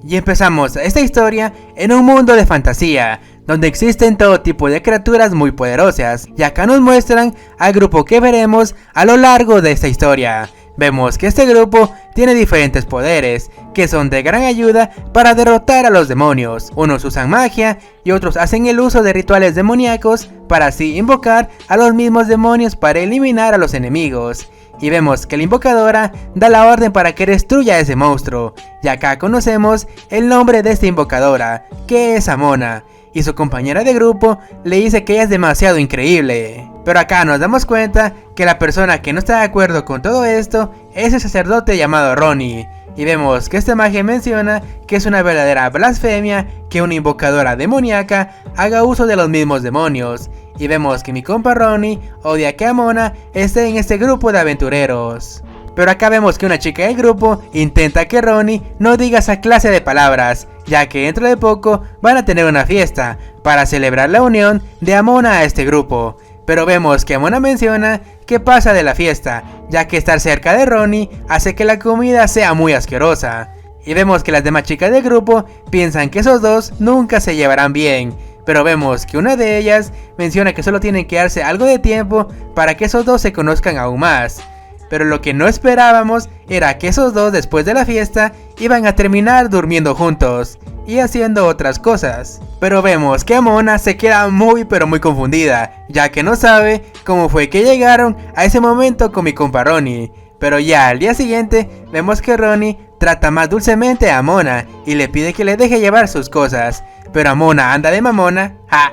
Y empezamos esta historia en un mundo de fantasía, donde existen todo tipo de criaturas muy poderosas, y acá nos muestran al grupo que veremos a lo largo de esta historia. Vemos que este grupo tiene diferentes poderes, que son de gran ayuda para derrotar a los demonios. Unos usan magia y otros hacen el uso de rituales demoníacos para así invocar a los mismos demonios para eliminar a los enemigos. Y vemos que la invocadora da la orden para que destruya a ese monstruo, y acá conocemos el nombre de esta invocadora, que es Amona, y su compañera de grupo le dice que ella es demasiado increíble. Pero acá nos damos cuenta que la persona que no está de acuerdo con todo esto es el sacerdote llamado Ronnie, y vemos que esta magia menciona que es una verdadera blasfemia que una invocadora demoníaca haga uso de los mismos demonios. Y vemos que mi compa Ronnie odia que Amona esté en este grupo de aventureros. Pero acá vemos que una chica del grupo intenta que Ronnie no diga esa clase de palabras, ya que dentro de poco van a tener una fiesta para celebrar la unión de Amona a este grupo. Pero vemos que Amona menciona que pasa de la fiesta, ya que estar cerca de Ronnie hace que la comida sea muy asquerosa. Y vemos que las demás chicas del grupo piensan que esos dos nunca se llevarán bien. Pero vemos que una de ellas menciona que solo tienen que darse algo de tiempo para que esos dos se conozcan aún más. Pero lo que no esperábamos era que esos dos después de la fiesta iban a terminar durmiendo juntos y haciendo otras cosas. Pero vemos que Amona se queda muy confundida, ya que no sabe cómo fue que llegaron a ese momento con mi compa Ronnie. Pero ya al día siguiente vemos que Ronnie trata más dulcemente a Amona y le pide que le deje llevar sus cosas. Pero Amona anda de mamona, ¡ja!,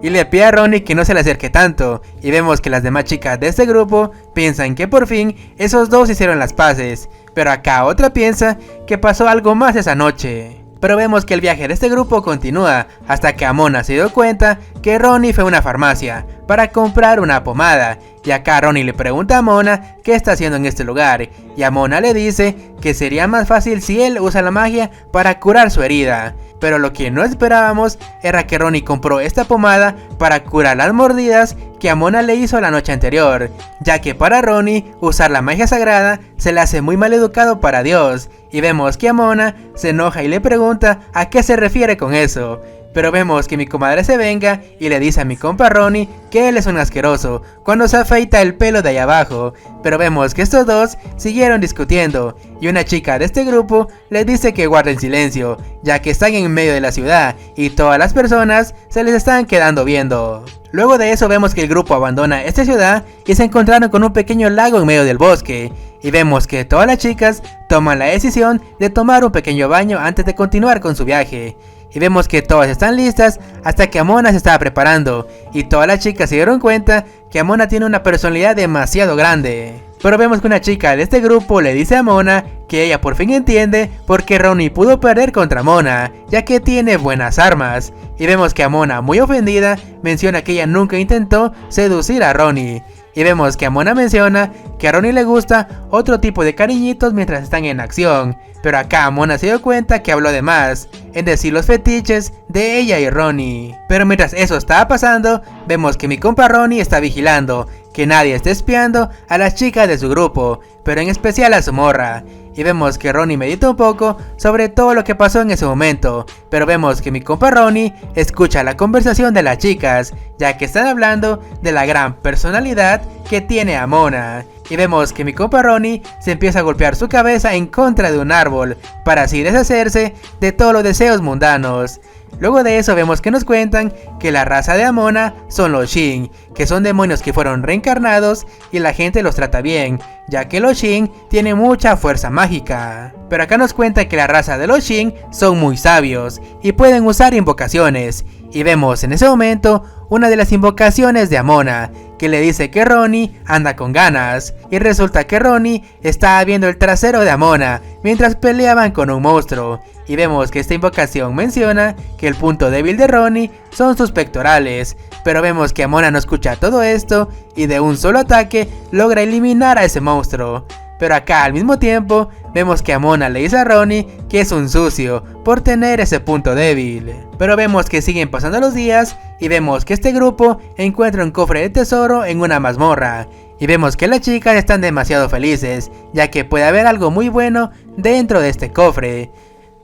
y le pide a Ronnie que no se le acerque tanto. Y vemos que las demás chicas de este grupo piensan que por fin esos dos hicieron las paces. Pero acá otra piensa que pasó algo más esa noche. Pero vemos que el viaje de este grupo continúa hasta que Amona se dio cuenta que Ronnie fue a una farmacia para comprar una pomada. Y acá Ronnie le pregunta a Amona qué está haciendo en este lugar, y Amona le dice que sería más fácil si él usa la magia para curar su herida. Pero lo que no esperábamos era que Ronnie compró esta pomada para curar las mordidas que Amona le hizo la noche anterior, ya que para Ronnie usar la magia sagrada se le hace muy mal educado para Dios. Y vemos que Amona se enoja y le pregunta a qué se refiere con eso. Pero vemos que mi comadre se venga y le dice a mi compa Ronnie que él es un asqueroso cuando se afeita el pelo de ahí abajo. Pero vemos que estos dos siguieron discutiendo y una chica de este grupo les dice que guarden silencio, ya que están en medio de la ciudad y todas las personas se les están quedando viendo. Luego de eso vemos que el grupo abandona esta ciudad y se encontraron con un pequeño lago en medio del bosque. Y vemos que todas las chicas toman la decisión de tomar un pequeño baño antes de continuar con su viaje. Y vemos que todas están listas hasta que Amona se estaba preparando, y todas las chicas se dieron cuenta que Amona tiene una personalidad demasiado grande. Pero vemos que una chica de este grupo le dice a Amona que ella por fin entiende por qué Ronnie pudo perder contra Amona, ya que tiene buenas armas. Y vemos que Amona, muy ofendida, menciona que ella nunca intentó seducir a Ronnie. Y vemos que Amona menciona que a Ronnie le gusta otro tipo de cariñitos mientras están en acción. Pero acá Amona se dio cuenta que habló de más en decir los fetiches de ella y Ronnie. Pero mientras eso estaba pasando, vemos que mi compa Ronnie está vigilando que nadie esté espiando a las chicas de su grupo, pero en especial a su morra. Y vemos que Ronnie medita un poco sobre todo lo que pasó en ese momento, pero vemos que mi compa Ronnie escucha la conversación de las chicas, ya que están hablando de la gran personalidad que tiene Amona. Y vemos que mi compa Ronnie se empieza a golpear su cabeza en contra de un árbol, para así deshacerse de todos los deseos mundanos. Luego de eso vemos que nos cuentan que la raza de Amona son los Shin, que son demonios que fueron reencarnados y la gente los trata bien, ya que los Shin tienen mucha fuerza mágica. Pero acá nos cuentan que la raza de los Shin son muy sabios y pueden usar invocaciones. Y vemos en ese momento una de las invocaciones de Amona, que le dice que Ronnie anda con ganas, y resulta que Ronnie estaba viendo el trasero de Amona mientras peleaban con un monstruo. Y vemos que esta invocación menciona que el punto débil de Ronnie son sus pectorales, pero vemos que Amona no escucha todo esto y de un solo ataque logra eliminar a ese monstruo. Pero acá al mismo tiempo vemos que Amona le dice a Ronnie que es un sucio por tener ese punto débil. Pero vemos que siguen pasando los días y vemos que este grupo encuentra un cofre de tesoro en una mazmorra. Y vemos que las chicas están demasiado felices, ya que puede haber algo muy bueno dentro de este cofre.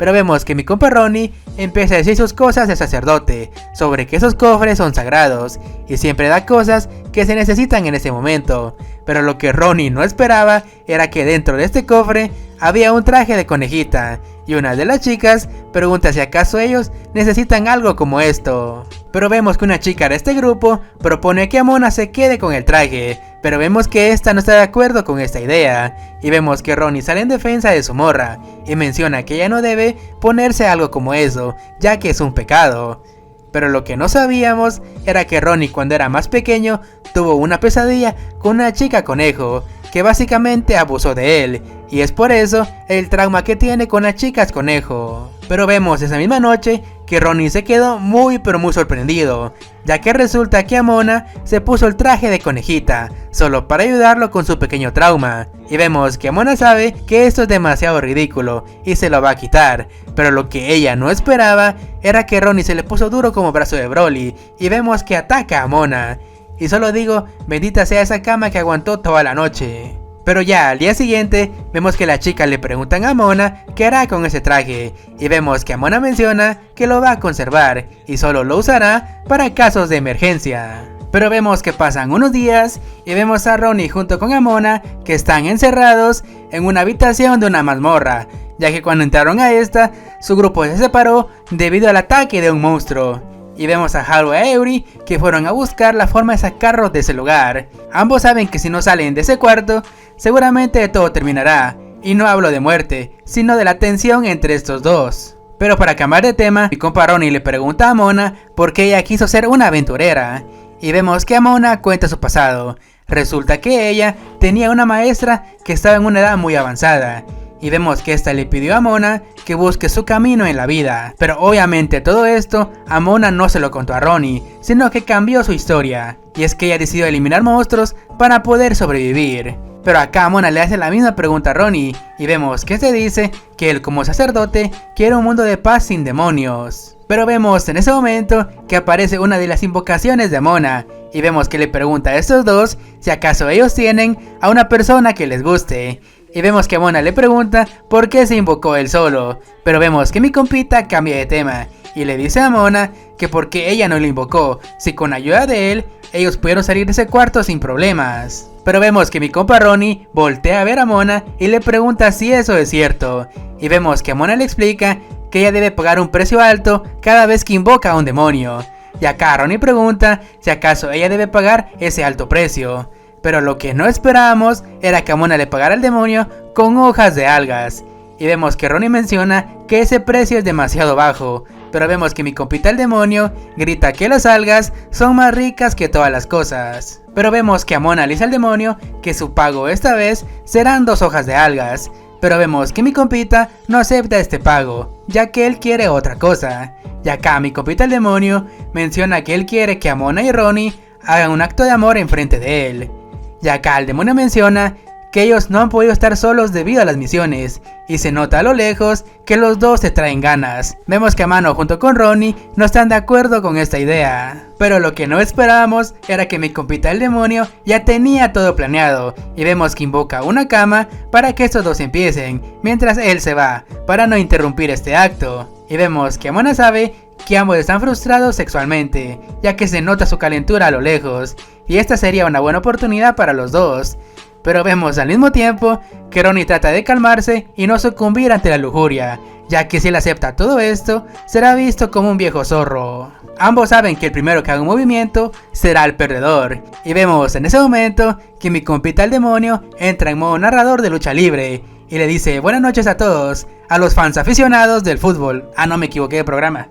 Pero vemos que mi compa Ronnie empieza a decir sus cosas de sacerdote, sobre que esos cofres son sagrados, y siempre da cosas que se necesitan en ese momento. Pero lo que Ronnie no esperaba era que dentro de este cofre había un traje de conejita, y una de las chicas pregunta si acaso ellos necesitan algo como esto. Pero vemos que una chica de este grupo propone que Amona se quede con el traje, pero vemos que esta no está de acuerdo con esta idea, y vemos que Ronnie sale en defensa de su morra, y menciona que ella no debe ponerse algo como eso, ya que es un pecado. Pero lo que no sabíamos era que Ronnie cuando era más pequeño tuvo una pesadilla con una chica conejo, que básicamente abusó de él, y es por eso el trauma que tiene con las chicas conejo. Pero vemos esa misma noche que Ronnie se quedó muy sorprendido, ya que resulta que Amona se puso el traje de conejita, solo para ayudarlo con su pequeño trauma, y vemos que Amona sabe que esto es demasiado ridículo y se lo va a quitar, pero lo que ella no esperaba era que Ronnie se le puso duro como brazo de Broly, y vemos que ataca a Amona. Y solo digo, bendita sea esa cama que aguantó toda la noche. Pero ya al día siguiente, vemos que las chicas le preguntan a Amona qué hará con ese traje, y vemos que Amona menciona que lo va a conservar, y solo lo usará para casos de emergencia. Pero vemos que pasan unos días, y vemos a Ronnie junto con Amona que están encerrados en una habitación de una mazmorra, ya que cuando entraron a esta, su grupo se separó debido al ataque de un monstruo. Y vemos a Haru y a Eury que fueron a buscar la forma de sacarlos de ese lugar. Ambos saben que si no salen de ese cuarto, seguramente todo terminará. Y no hablo de muerte, sino de la tensión entre estos dos. Pero para cambiar de tema, mi compa Ronnie le pregunta a Amona por qué ella quiso ser una aventurera. Y vemos que Amona cuenta su pasado. Resulta que ella tenía una maestra que estaba en una edad muy avanzada. Y vemos que esta le pidió a Amona que busque su camino en la vida. Pero obviamente todo esto, Amona no se lo contó a Ronnie, sino que cambió su historia. Y es que ella decidió eliminar monstruos para poder sobrevivir. Pero acá Amona le hace la misma pregunta a Ronnie, y vemos que se dice que él como sacerdote quiere un mundo de paz sin demonios. Pero vemos en ese momento que aparece una de las invocaciones de Amona, y vemos que le pregunta a estos dos si acaso ellos tienen a una persona que les guste. Y vemos que Amona le pregunta por qué se invocó él solo, pero vemos que mi compita cambia de tema y le dice a Amona que porque ella no lo invocó, si con ayuda de él, ellos pudieron salir de ese cuarto sin problemas. Pero vemos que mi compa Ronnie voltea a ver a Amona y le pregunta si eso es cierto, y vemos que Amona le explica que ella debe pagar un precio alto cada vez que invoca a un demonio, y acá Ronnie pregunta si acaso ella debe pagar ese alto precio. Pero lo que no esperábamos era que Amona le pagara al demonio con hojas de algas. Y vemos que Ronnie menciona que ese precio es demasiado bajo. Pero vemos que mi compita el demonio grita que las algas son más ricas que todas las cosas. Pero vemos que Amona le dice al demonio que su pago esta vez serán 2 hojas de algas. Pero vemos que mi compita no acepta este pago, ya que él quiere otra cosa. Y acá mi compita el demonio menciona que él quiere que Amona y Ronnie hagan un acto de amor enfrente de él. Y acá el demonio menciona que ellos no han podido estar solos debido a las misiones, y se nota a lo lejos que los dos se traen ganas. Vemos que Amano junto con Ronnie no están de acuerdo con esta idea. Pero lo que no esperábamos era que mi compita el demonio ya tenía todo planeado, y vemos que invoca una cama para que estos dos empiecen, mientras él se va, para no interrumpir este acto. Y vemos que Amona sabe que ambos están frustrados sexualmente, ya que se nota su calentura a lo lejos, y esta sería una buena oportunidad para los dos. Pero vemos al mismo tiempo que Ronnie trata de calmarse y no sucumbir ante la lujuria, ya que si él acepta todo esto, será visto como un viejo zorro. Ambos saben que el primero que haga un movimiento será el perdedor, y vemos en ese momento que mi compita el demonio entra en modo narrador de lucha libre, y le dice buenas noches a todos, a los fans aficionados del fútbol. Ah, no, me equivoqué de programa.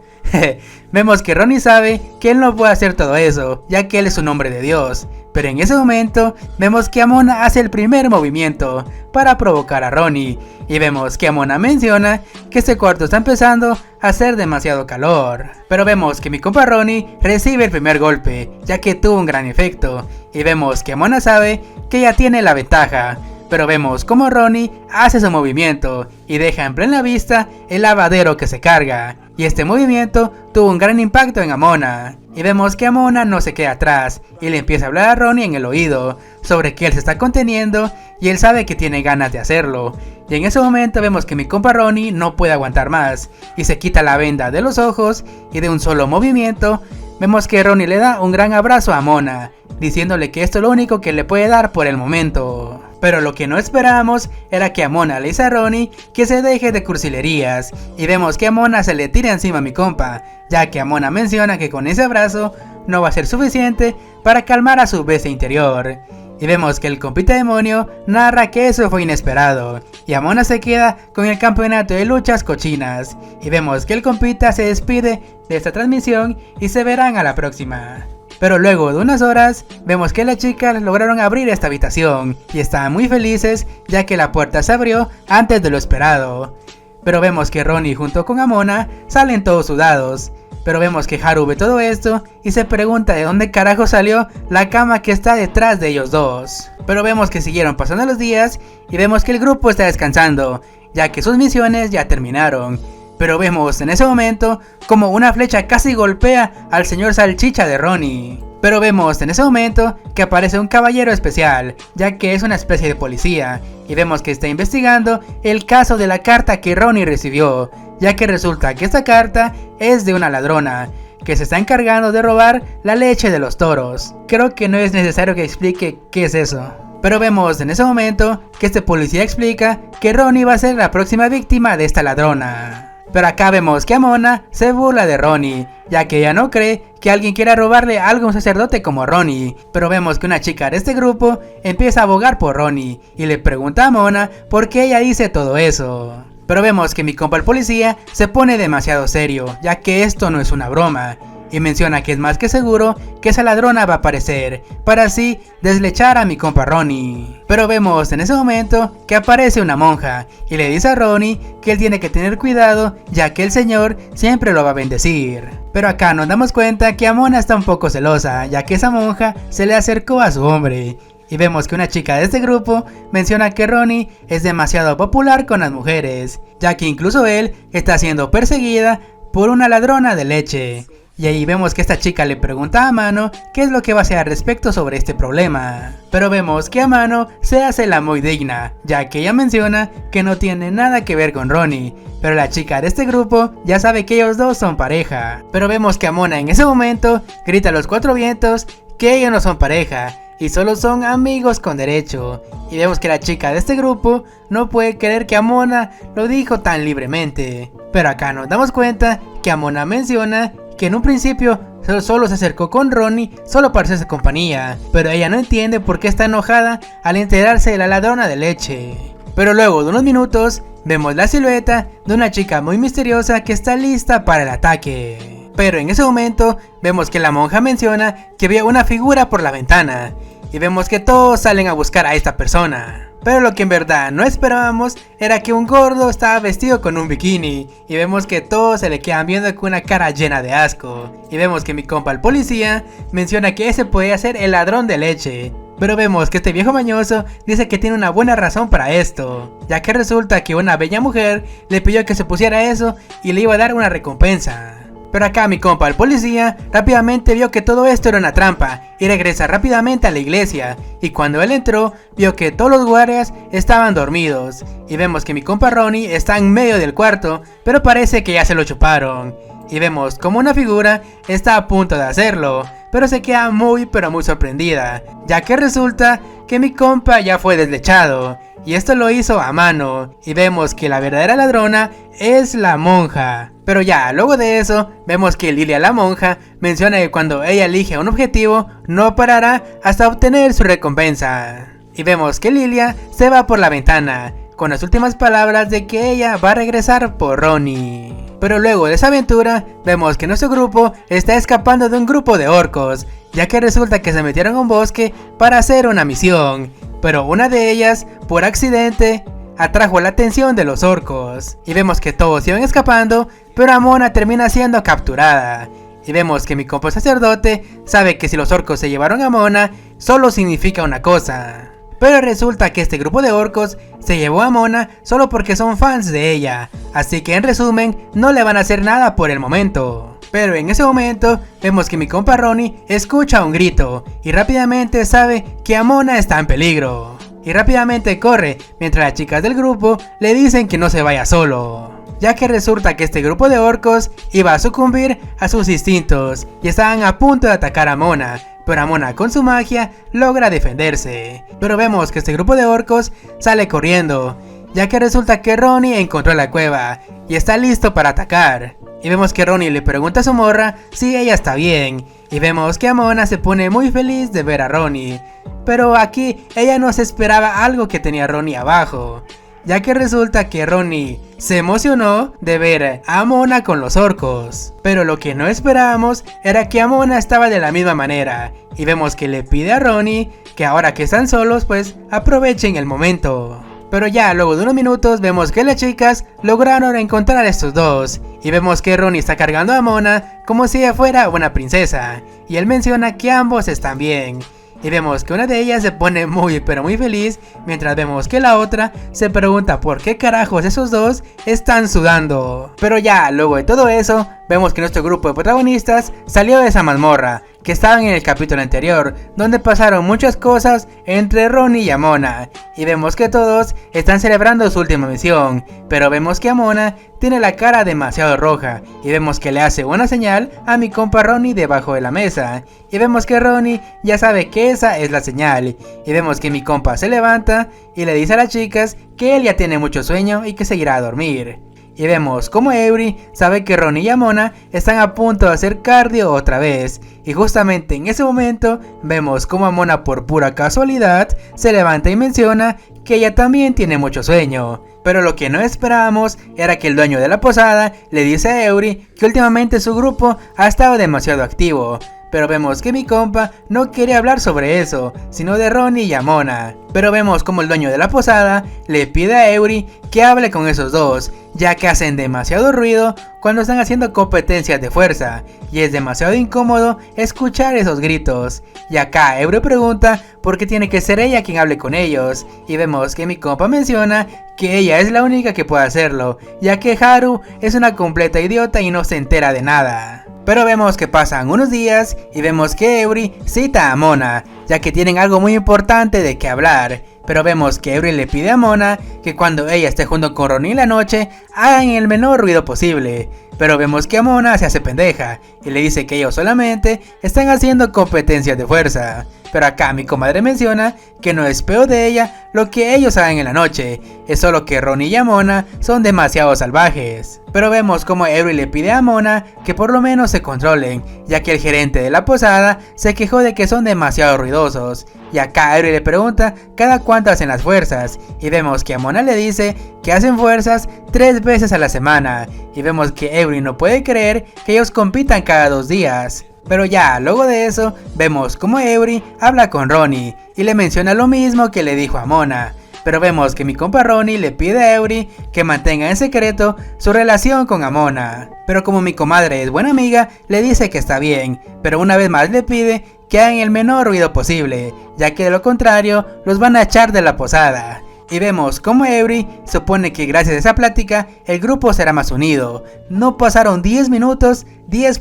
Vemos que Ronnie sabe que él no puede hacer todo eso, ya que él es un hombre de Dios. Pero en ese momento, vemos que Amona hace el primer movimiento para provocar a Ronnie. Y vemos que Amona menciona que este cuarto está empezando a hacer demasiado calor. Pero vemos que mi compa Ronnie recibe el primer golpe, ya que tuvo un gran efecto. Y vemos que Amona sabe que ella tiene la ventaja. pero vemos como Ronnie hace su movimiento y deja en plena vista el lavadero que se carga, y este movimiento tuvo un gran impacto en Amona, y vemos que Amona no se queda atrás y le empieza a hablar a Ronnie en el oído sobre que él se está conteniendo y él sabe que tiene ganas de hacerlo, y en ese momento vemos que mi compa Ronnie no puede aguantar más y se quita la venda de los ojos y de un solo movimiento vemos que Ronnie le da un gran abrazo a Amona, diciéndole que esto es lo único que le puede dar por el momento. Pero lo que no esperábamos era que Amona le dice a Ronnie que se deje de cursilerías, y vemos que Amona se le tira encima a mi compa, ya que Amona menciona que con ese abrazo no va a ser suficiente para calmar a su bestia interior. Y vemos que el compita demonio narra que eso fue inesperado, y Amona se queda con el campeonato de luchas cochinas, y vemos que el compita se despide de esta transmisión y se verán a la próxima. Pero luego de unas horas, vemos que las chicas lograron abrir esta habitación y estaban muy felices ya que la puerta se abrió antes de lo esperado. Pero vemos que Ronnie junto con Amona salen todos sudados. Pero vemos que Haru ve todo esto y se pregunta de dónde carajo salió la cama que está detrás de ellos dos. Pero vemos que siguieron pasando los días y vemos que el grupo está descansando, ya que sus misiones ya terminaron. Pero vemos en ese momento como una flecha casi golpea al señor Salchicha de Ronnie. Pero vemos en ese momento que aparece un caballero especial, ya que es una especie de policía, y vemos que está investigando el caso de la carta que Ronnie recibió, ya que resulta que esta carta es de una ladrona, que se está encargando de robar la leche de los toros. Creo que no es necesario que explique qué es eso. Pero vemos en ese momento que este policía explica que Ronnie va a ser la próxima víctima de esta ladrona. Pero acá vemos que Amona se burla de Ronnie, ya que ella no cree que alguien quiera robarle algo a un sacerdote como Ronnie. Pero vemos que una chica de este grupo empieza a abogar por Ronnie y le pregunta a Amona por qué ella dice todo eso. Pero vemos que mi compa el policía se pone demasiado serio, ya que esto no es una broma, y menciona que es más que seguro que esa ladrona va a aparecer, para así deslechar a mi compa Ronnie. Pero vemos en ese momento que aparece una monja, y le dice a Ronnie que él tiene que tener cuidado, ya que el señor siempre lo va a bendecir. Pero acá nos damos cuenta que Amona está un poco celosa, ya que esa monja se le acercó a su hombre. Y vemos que una chica de este grupo menciona que Ronnie es demasiado popular con las mujeres, ya que incluso él está siendo perseguida por una ladrona de leche. Y ahí vemos que esta chica le pregunta a Amano qué es lo que va a hacer al respecto sobre este problema. Pero vemos que Amano se hace la muy digna, ya que ella menciona que no tiene nada que ver con Ronnie. Pero la chica de este grupo ya sabe que ellos dos son pareja. Pero vemos que Amona en ese momento grita a los cuatro vientos que ellos no son pareja y solo son amigos con derecho. Y vemos que la chica de este grupo no puede creer que Amona lo dijo tan libremente. Pero acá nos damos cuenta que Amona menciona que en un principio solo se acercó con Ronnie solo para hacerse compañía, pero ella no entiende por qué está enojada al enterarse de la ladrona de leche. Pero luego de unos minutos vemos la silueta de una chica muy misteriosa que está lista para el ataque. Pero en ese momento vemos que la monja menciona que vio una figura por la ventana, y vemos que todos salen a buscar a esta persona. Pero lo que en verdad no esperábamos era que un gordo estaba vestido con un bikini, y vemos que todos se le quedan viendo con una cara llena de asco. Y vemos que mi compa el policía menciona que ese podía ser el ladrón de leche. Pero vemos que este viejo mañoso dice que tiene una buena razón para esto, ya que resulta que una bella mujer le pidió que se pusiera eso y le iba a dar una recompensa. Pero acá mi compa el policía rápidamente vio que todo esto era una trampa y regresa rápidamente a la iglesia, y cuando él entró vio que todos los guardias estaban dormidos, y vemos que mi compa Ronnie está en medio del cuarto, pero parece que ya se lo chuparon, y vemos como una figura está a punto de hacerlo, pero se queda muy sorprendida, ya que resulta que mi compa ya fue deslechado, y esto lo hizo a mano, y vemos que la verdadera ladrona es la monja. Pero ya, luego de eso, vemos que Lilia la monja menciona que cuando ella elige un objetivo, no parará hasta obtener su recompensa. Y vemos que Lilia se va por la ventana, con las últimas palabras de que ella va a regresar por Ronnie. Pero luego de esa aventura, vemos que nuestro grupo está escapando de un grupo de orcos, ya que resulta que se metieron a un bosque para hacer una misión, pero una de ellas, por accidente, atrajo la atención de los orcos, y vemos que todos iban escapando, pero Amona termina siendo capturada, y vemos que mi compa sacerdote sabe que si los orcos se llevaron a Amona, solo significa una cosa. Pero resulta que este grupo de orcos se llevó a Mona solo porque son fans de ella, así que en resumen no le van a hacer nada por el momento. Pero en ese momento vemos que mi compa Ronnie escucha un grito y rápidamente sabe que Amona está en peligro. Y rápidamente corre mientras las chicas del grupo le dicen que no se vaya solo, ya que resulta que este grupo de orcos iba a sucumbir a sus instintos y estaban a punto de atacar a Mona, pero Amona con su magia logra defenderse. Pero vemos que este grupo de orcos sale corriendo, ya que resulta que Ronnie encontró la cueva y está listo para atacar. Y vemos que Ronnie le pregunta a su morra si ella está bien, y vemos que Amona se pone muy feliz de ver a Ronnie. Pero aquí ella no se esperaba algo que tenía Ronnie abajo, ya que resulta que Ronnie se emocionó de ver a Amona con los orcos. Pero lo que no esperábamos era que Amona estaba de la misma manera, y vemos que le pide a Ronnie que ahora que están solos pues aprovechen el momento. Pero ya luego de unos minutos vemos que las chicas lograron encontrar a estos dos, y vemos que Ronnie está cargando a Mona como si ella fuera una princesa, y él menciona que ambos están bien. Y vemos que una de ellas se pone muy pero muy feliz, mientras vemos que la otra se pregunta por qué carajos esos dos están sudando. Pero ya luego de todo eso, vemos que nuestro grupo de protagonistas salió de esa mazmorra que estaban en el capítulo anterior, donde pasaron muchas cosas entre Ronnie y Amona, y vemos que todos están celebrando su última misión, pero vemos que Amona tiene la cara demasiado roja, y vemos que le hace una señal a mi compa Ronnie debajo de la mesa, y vemos que Ronnie ya sabe que esa es la señal, y vemos que mi compa se levanta y le dice a las chicas que él ya tiene mucho sueño y que se irá a dormir. Y vemos como Eury sabe que Ronnie y Amona están a punto de hacer cardio otra vez, y justamente en ese momento vemos como Amona por pura casualidad se levanta y menciona que ella también tiene mucho sueño. Pero lo que no esperábamos era que el dueño de la posada le dice a Eury que últimamente su grupo ha estado demasiado activo. Pero vemos que mi compa no quiere hablar sobre eso, sino de Ronnie y Amona. Pero vemos como el dueño de la posada le pide a Eury que hable con esos dos, ya que hacen demasiado ruido cuando están haciendo competencias de fuerza, y es demasiado incómodo escuchar esos gritos. Y acá Eury pregunta por qué tiene que ser ella quien hable con ellos, y vemos que mi compa menciona que ella es la única que puede hacerlo, ya que Haru es una completa idiota y no se entera de nada. Pero vemos que pasan unos días y vemos que Eury cita a Mona, ya que tienen algo muy importante de qué hablar. Pero vemos que Eury le pide a Mona que cuando ella esté junto con Ronnie en la noche hagan el menor ruido posible. Pero vemos que Amona se hace pendeja y le dice que ellos solamente están haciendo competencias de fuerza. Pero acá mi comadre menciona que no es peor de ella lo que ellos hagan en la noche, es solo que Ronnie y Amona son demasiado salvajes. Pero vemos como Eury le pide a Amona que por lo menos se controlen, ya que el gerente de la posada se quejó de que son demasiado ruidosos. Y acá Eury le pregunta cada cuánto hacen las fuerzas, y vemos que Amona le dice que hacen fuerzas 3 veces a la semana, y vemos que Eury no puede creer que ellos compitan cada 2 días. Pero ya luego de eso vemos como Eury habla con Ronnie y le menciona lo mismo que le dijo a Mona. Pero vemos que mi compa Ronnie le pide a Eury que mantenga en secreto su relación con Amona. Pero como mi comadre es buena amiga, le dice que está bien, pero una vez más le pide que hagan el menor ruido posible, ya que de lo contrario los van a echar de la posada. Y vemos como Eury supone que gracias a esa plática el grupo será más unido. No pasaron 10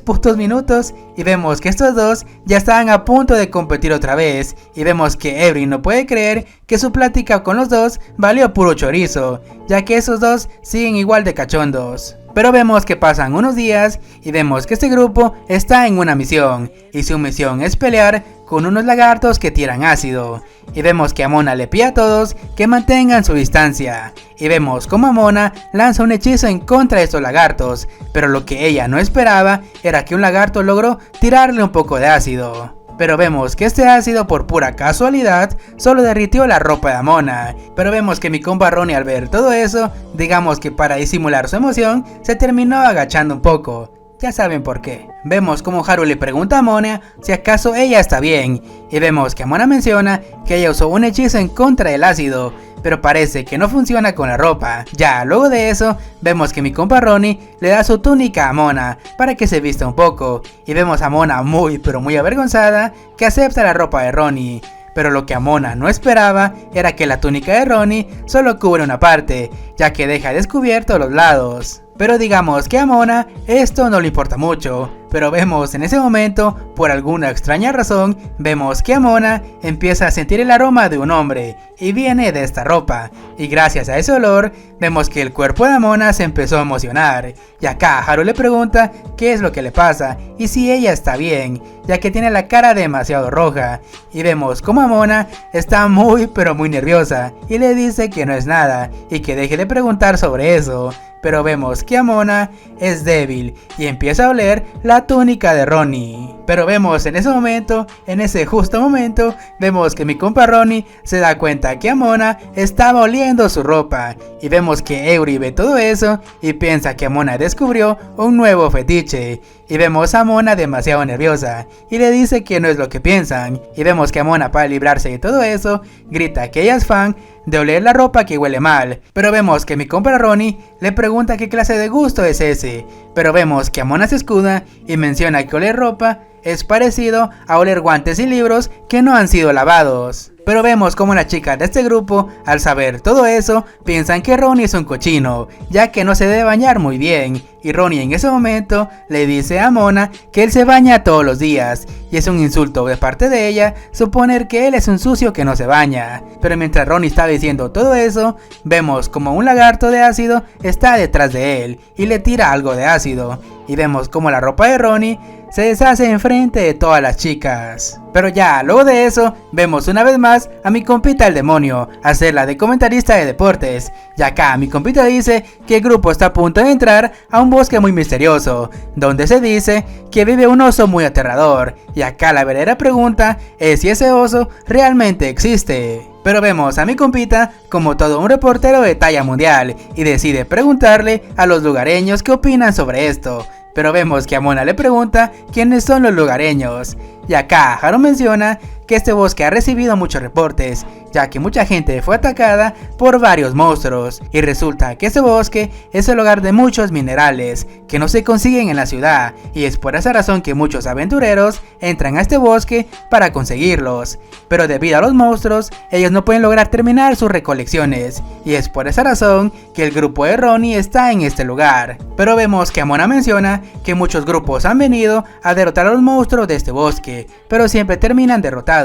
putos minutos y vemos que estos dos ya estaban a punto de competir otra vez. Y vemos que Eury no puede creer que su plática con los dos valió puro chorizo, ya que esos dos siguen igual de cachondos. Pero vemos que pasan unos días y vemos que este grupo está en una misión, y su misión es pelear con unos lagartos que tiran ácido. Y vemos que Amona le pide a todos que mantengan su distancia. Y vemos como Amona lanza un hechizo en contra de estos lagartos, pero lo que ella no esperaba era que un lagarto logró tirarle un poco de ácido. Pero vemos que este ácido por pura casualidad solo derritió la ropa de Amona. Pero vemos que mi compa Ronnie al ver todo eso, digamos que para disimular su emoción, se terminó agachando un poco. Ya saben por qué. Vemos como Haru le pregunta a Amona si acaso ella está bien, y vemos que Amona menciona que ella usó un hechizo en contra del ácido, pero parece que no funciona con la ropa. Ya luego de eso, vemos que mi compa Ronnie le da su túnica a Amona para que se vista un poco, y vemos a Amona muy pero muy avergonzada que acepta la ropa de Ronnie. pero lo que Amona no esperaba era que la túnica de Ronnie solo cubre una parte, ya que deja descubiertos los lados. Pero digamos que a Amona esto no le importa mucho, pero vemos en ese momento, por alguna extraña razón, vemos que Amona empieza a sentir el aroma de un hombre, y viene de esta ropa, y gracias a ese olor, vemos que el cuerpo de Amona se empezó a emocionar, y acá Haru le pregunta qué es lo que le pasa, y si ella está bien, ya que tiene la cara demasiado roja, y vemos como Amona está muy pero muy nerviosa, y le dice que no es nada, y que deje de preguntar sobre eso. Pero vemos que Amona es débil y empieza a oler la túnica de Ronnie. Pero vemos en ese momento, en ese justo momento, vemos que mi compa Ronnie se da cuenta que Amona estaba oliendo su ropa. Y vemos que Eury ve todo eso y piensa que Amona descubrió un nuevo fetiche. Y vemos a Amona demasiado nerviosa y le dice que no es lo que piensan. Y vemos que Amona, para librarse de todo eso, grita que ella es fan de oler la ropa que huele mal. Pero vemos que mi compa Ronnie le pregunta qué clase de gusto es ese. Pero vemos que Amona se escuda y menciona que oler ropa es parecido a oler guantes y libros que no han sido lavados. Pero vemos como las chicas de este grupo, al saber todo eso, piensan que Ronnie es un cochino, ya que no se debe bañar muy bien. Y Ronnie en ese momento le dice a Amona que él se baña todos los días, y es un insulto de parte de ella suponer que él es un sucio que no se baña. Pero mientras Ronnie está diciendo todo eso, vemos como un lagarto de ácido está detrás de él y le tira algo de ácido. Y vemos como la ropa de Ronnie se deshace enfrente de todas las chicas. Pero ya, luego de eso, vemos una vez más a mi compita el demonio hacerla de comentarista de deportes. Y acá mi compita dice que el grupo está a punto de entrar a un bosque muy misterioso, donde se dice que vive un oso muy aterrador. Y acá la verdadera pregunta es si ese oso realmente existe. Pero vemos a mi compita como todo un reportero de talla mundial y decide preguntarle a los lugareños qué opinan sobre esto. Pero vemos que Amona le pregunta quiénes son los lugareños. Y acá Haru menciona que este bosque ha recibido muchos reportes, ya que mucha gente fue atacada por varios monstruos, y resulta que este bosque es el hogar de muchos minerales que no se consiguen en la ciudad, y es por esa razón que muchos aventureros entran a este bosque para conseguirlos, pero debido a los monstruos, ellos no pueden lograr terminar sus recolecciones, y es por esa razón que el grupo de Ronnie está en este lugar. Pero vemos que Amona menciona que muchos grupos han venido a derrotar a los monstruos de este bosque, pero siempre terminan derrotados.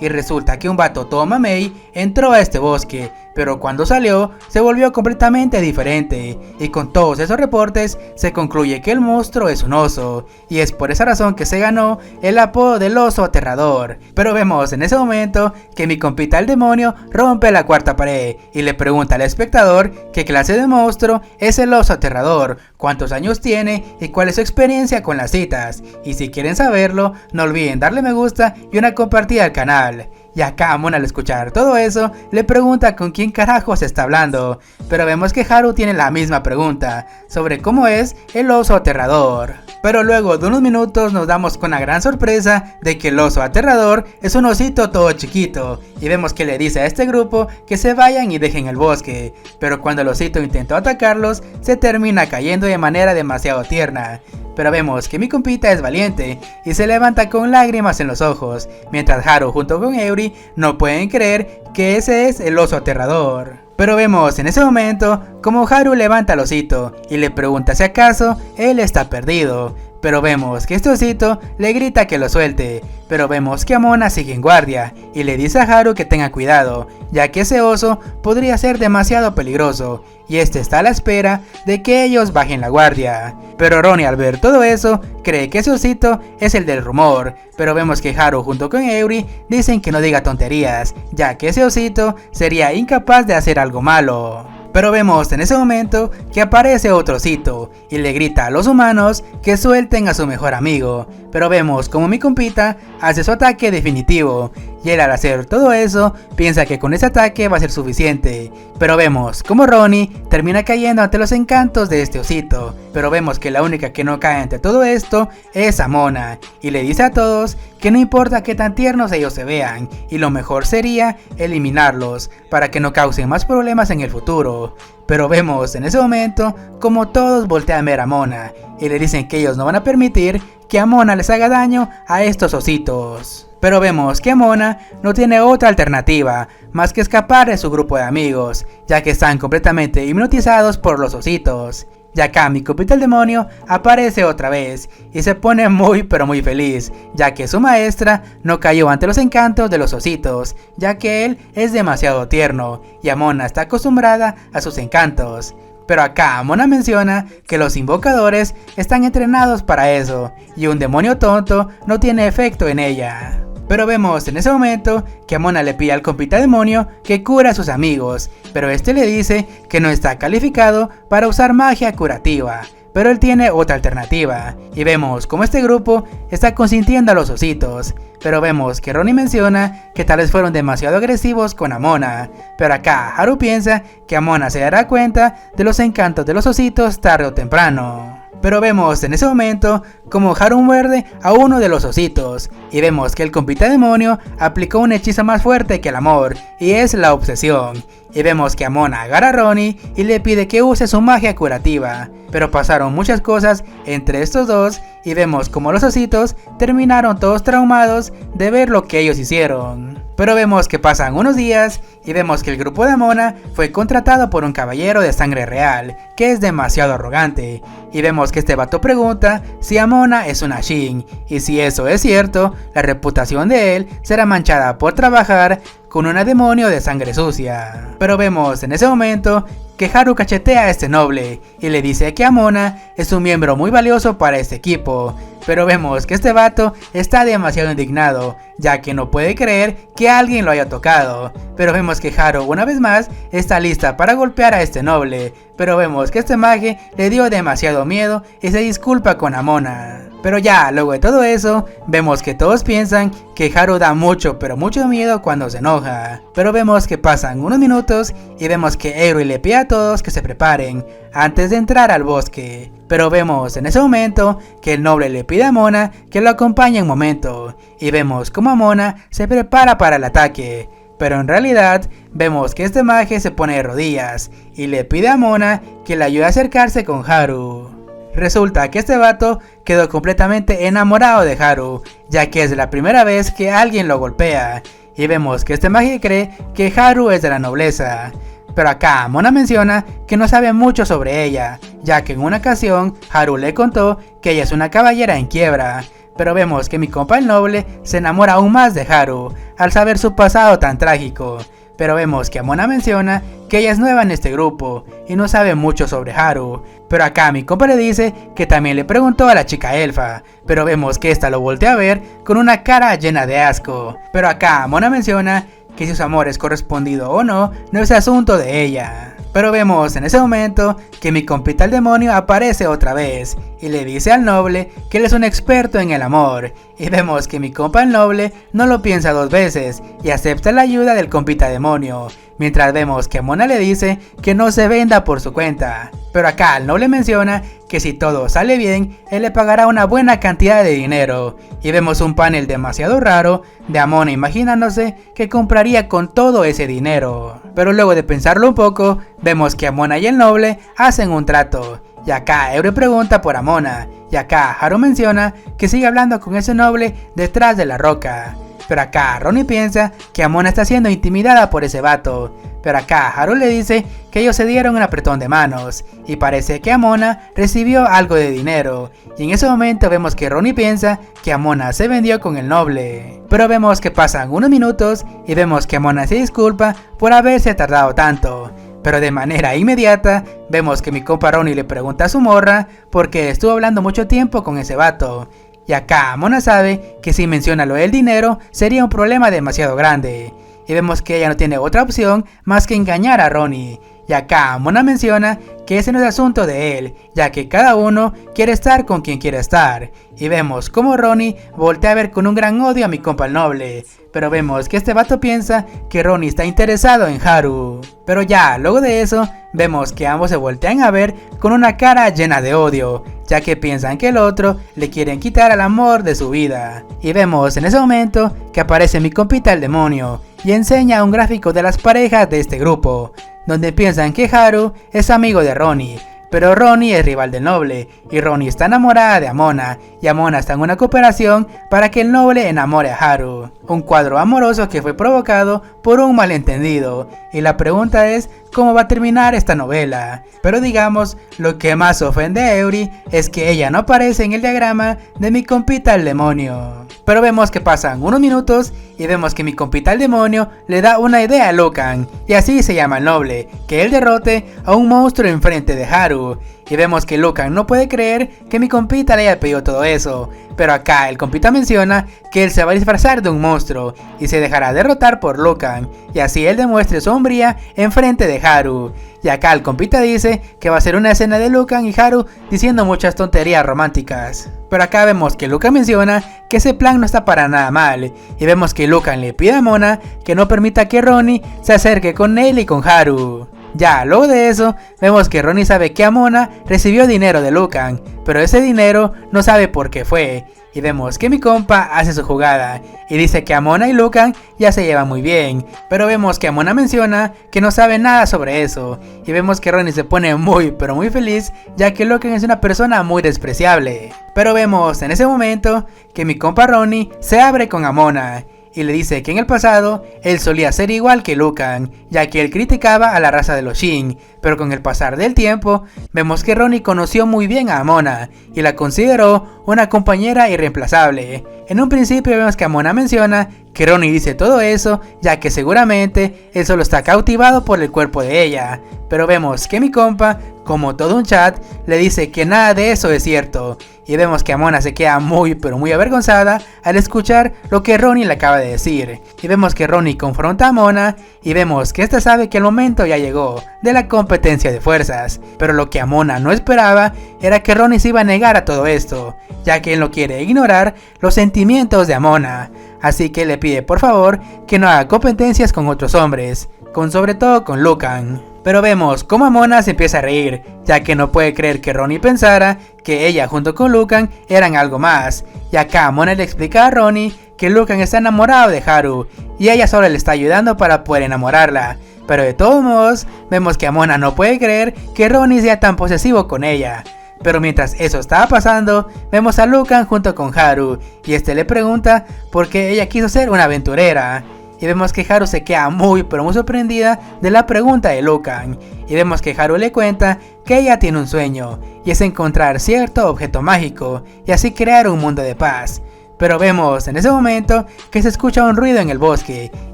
Y resulta que un vato todo mamey entró a este bosque, pero cuando salió se volvió completamente diferente, y con todos esos reportes se concluye que el monstruo es un oso, y es por esa razón que se ganó el apodo del oso aterrador. Pero vemos en ese momento que mi compita el demonio rompe la cuarta pared y le pregunta al espectador qué clase de monstruo es el oso aterrador, cuántos años tiene y cuál es su experiencia con las citas. Y si quieren saberlo, no olviden darle me gusta y una compartida al canal. Y acá Amona, al escuchar todo eso, le pregunta con quién carajo se está hablando, pero vemos que Haru tiene la misma pregunta, sobre cómo es el oso aterrador. Pero luego de unos minutos nos damos con la gran sorpresa de que el oso aterrador es un osito todo chiquito, y vemos que le dice a este grupo que se vayan y dejen el bosque, pero cuando el osito intentó atacarlos, se termina cayendo de manera demasiado tierna. Pero vemos que mi compita es valiente y se levanta con lágrimas en los ojos, mientras Haru junto con Eury no pueden creer que ese es el oso aterrador. Pero vemos en ese momento como Haru levanta al osito y le pregunta si acaso él está perdido. Pero vemos que este osito le grita que lo suelte, pero vemos que Amona sigue en guardia y le dice a Haru que tenga cuidado, ya que ese oso podría ser demasiado peligroso, y este está a la espera de que ellos bajen la guardia. Pero Ronnie, al ver todo eso, cree que ese osito es el del rumor, pero vemos que Haru junto con Eury dicen que no diga tonterías, ya que ese osito sería incapaz de hacer algo malo. Pero vemos en ese momento que aparece otro osito y le grita a los humanos que suelten a su mejor amigo. Pero vemos como mi compita hace su ataque definitivo, y él al hacer todo eso piensa que con ese ataque va a ser suficiente. Pero vemos como Ronnie termina cayendo ante los encantos de este osito. Pero vemos que la única que no cae ante todo esto es Amona, y le dice a todos que no importa qué tan tiernos ellos se vean, y lo mejor sería eliminarlos para que no causen más problemas en el futuro. Pero vemos en ese momento como todos voltean a ver a Amona y le dicen que ellos no van a permitir que Amona les haga daño a estos ositos. Pero vemos que Mona no tiene otra alternativa más que escapar de su grupo de amigos, ya que están completamente hipnotizados por los ositos. Y acá mi compita el demonio aparece otra vez y se pone muy pero muy feliz, ya que su maestra no cayó ante los encantos de los ositos, ya que él es demasiado tierno y Mona está acostumbrada a sus encantos. Pero acá Mona menciona que los invocadores están entrenados para eso y un demonio tonto no tiene efecto en ella. Pero vemos en ese momento que Mona le pide al compita demonio que cura a sus amigos, pero este le dice que no está calificado para usar magia curativa, pero él tiene otra alternativa, y vemos como este grupo está consintiendo a los ositos, pero vemos que Ronnie menciona que tal vez fueron demasiado agresivos con Mona, pero acá Haru piensa que Mona se dará cuenta de los encantos de los ositos tarde o temprano. Pero vemos en ese momento como Haru muerde a uno de los ositos y vemos que el compita demonio aplicó un hechizo más fuerte que el amor y es la obsesión. Y vemos que Mona agarra a Ronnie y le pide que use su magia curativa. Pero pasaron muchas cosas entre estos dos y vemos como los ositos terminaron todos traumados de ver lo que ellos hicieron. Pero vemos que pasan unos días y vemos que el grupo de Mona fue contratado por un caballero de sangre real, que es demasiado arrogante. Y vemos que este vato pregunta si Mona es una Shin, y si eso es cierto, la reputación de él será manchada por trabajar con una demonio de sangre sucia. Pero vemos en ese momento que Haru cachetea a este noble y le dice que Mona es un miembro muy valioso para este equipo. Pero vemos que este vato está demasiado indignado, ya que no puede creer que alguien lo haya tocado. Pero vemos que Haru una vez más está lista para golpear a este noble. Pero vemos que este mage le dio demasiado miedo y se disculpa con Mona. Pero ya, luego de todo eso, vemos que todos piensan que Haru da mucho pero mucho miedo cuando se enoja. Pero vemos que pasan unos minutos y vemos que Eri le pide a todos que se preparen antes de entrar al bosque. Pero vemos en ese momento que el noble le pide a Mona que lo acompañe un momento. Y vemos como Mona se prepara para el ataque. Pero en realidad vemos que este mage se pone de rodillas y le pide a Mona que le ayude a acercarse con Haru. Resulta que este vato quedó completamente enamorado de Haru, ya que es la primera vez que alguien lo golpea. Y vemos que este mage cree que Haru es de la nobleza. Pero acá Mona menciona que no sabe mucho sobre ella, ya que en una ocasión Haru le contó que ella es una caballera en quiebra. Pero vemos que mi compa el noble se enamora aún más de Haru al saber su pasado tan trágico. Pero vemos que Mona menciona que ella es nueva en este grupo y no sabe mucho sobre Haru. Pero acá mi compa le dice que también le preguntó a la chica elfa, pero vemos que esta lo voltea a ver con una cara llena de asco. Pero acá Mona menciona que si su amor es correspondido o no, no es asunto de ella. Pero vemos en ese momento que mi compita el demonio aparece otra vez y le dice al noble que él es un experto en el amor. Y vemos que mi compa el noble no lo piensa dos veces y acepta la ayuda del compita demonio. Mientras vemos que Mona le dice que no se venda por su cuenta. Pero acá el noble menciona que si todo sale bien, él le pagará una buena cantidad de dinero. Y vemos un panel demasiado raro de Mona imaginándose que compraría con todo ese dinero. Pero luego de pensarlo un poco, vemos que Mona y el noble hacen un trato. Y acá Eri pregunta por Mona. Y acá Haru menciona que sigue hablando con ese noble detrás de la roca. Pero acá Ronnie piensa que Mona está siendo intimidada por ese vato. Pero acá Haru le dice que ellos se dieron un apretón de manos y parece que Mona recibió algo de dinero. Y en ese momento vemos que Ronnie piensa que Mona se vendió con el noble. Pero vemos que pasan unos minutos y vemos que Mona se disculpa por haberse tardado tanto. Pero de manera inmediata vemos que mi compa Ronnie le pregunta a su morra porque estuvo hablando mucho tiempo con ese vato. Y acá Mona sabe que si menciona lo del dinero sería un problema demasiado grande. Y vemos que ella no tiene otra opción más que engañar a Ronnie. Y acá Mona menciona que ese no es asunto de él, ya que cada uno quiere estar con quien quiere estar. Y vemos como Ronnie voltea a ver con un gran odio a mi compa el noble. Pero vemos que este vato piensa que Ronnie está interesado en Haru. Pero ya, luego de eso, vemos que ambos se voltean a ver con una cara llena de odio, ya que piensan que el otro le quieren quitar el amor de su vida. Y vemos en ese momento que aparece mi compita el demonio y enseña un gráfico de las parejas de este grupo, donde piensan que Haru es amigo de Ronnie. pero Ronnie es rival del noble, y Ronnie está enamorada de Amona, y Amona está en una cooperación para que el noble enamore a Haru. Un cuadro amoroso que fue provocado por un malentendido, y la pregunta es cómo va a terminar esta novela. Pero digamos, lo que más ofende a Eury es que ella no aparece en el diagrama de mi compita el demonio. Pero vemos que pasan unos minutos y vemos que mi compita el demonio le da una idea a Lucan, y así se llama el noble, que él derrote a un monstruo enfrente de Haru. Y vemos que Lucan no puede creer que mi compita le haya pedido todo eso, pero acá el compita menciona que él se va a disfrazar de un monstruo y se dejará derrotar por Lucan, y así él demuestre su hombría enfrente de Haru. Y acá el compita dice que va a ser una escena de Lucan y Haru diciendo muchas tonterías románticas. Pero acá vemos que Lucan menciona que ese plan no está para nada mal, y vemos que Lucan le pide a Mona que no permita que Ronnie se acerque con él y con Haru. Ya, luego de eso, vemos que Ronnie sabe que Amona recibió dinero de Lucan, pero ese dinero no sabe por qué fue. Y vemos que mi compa hace su jugada, y dice que Amona y Lucan ya se llevan muy bien, pero vemos que Amona menciona que no sabe nada sobre eso, y vemos que Ronnie se pone muy pero muy feliz, ya que Lucan es una persona muy despreciable. Pero vemos en ese momento que mi compa Ronnie se abre con Amona, y le dice que en el pasado él solía ser igual que Lucan, ya que él criticaba a la raza de los Shin, pero con el pasar del tiempo vemos que Ronnie conoció muy bien a Amona y la consideró una compañera irreemplazable. En un principio vemos que Amona menciona que Ronnie dice todo eso ya que seguramente él solo está cautivado por el cuerpo de ella, pero vemos que mi compa, como todo un chat, le dice que nada de eso es cierto, y vemos que Amona se queda muy pero muy avergonzada al escuchar lo que Ronnie le acaba de decir, y vemos que Ronnie confronta a Amona y vemos que esta sabe que el momento ya llegó de la competencia de fuerzas, pero lo que Amona no esperaba era que Ronnie se iba a negar a todo esto, ya que él no quiere ignorar los sentimientos de Amona, así que le pide por favor que no haga competencias con otros hombres, sobre todo con Lucan. Pero vemos cómo Amona se empieza a reír, ya que no puede creer que Ronnie pensara que ella junto con Lucan eran algo más, y acá Amona le explica a Ronnie que Lucan está enamorado de Haru, y ella solo le está ayudando para poder enamorarla, pero de todos modos vemos que Amona no puede creer que Ronnie sea tan posesivo con ella. Pero mientras eso estaba pasando, vemos a Lucan junto con Haru, y este le pregunta por qué ella quiso ser una aventurera. Y vemos que Haru se queda muy pero muy sorprendida de la pregunta de Lucan, y vemos que Haru le cuenta que ella tiene un sueño, y es encontrar cierto objeto mágico, y así crear un mundo de paz. Pero vemos en ese momento que se escucha un ruido en el bosque,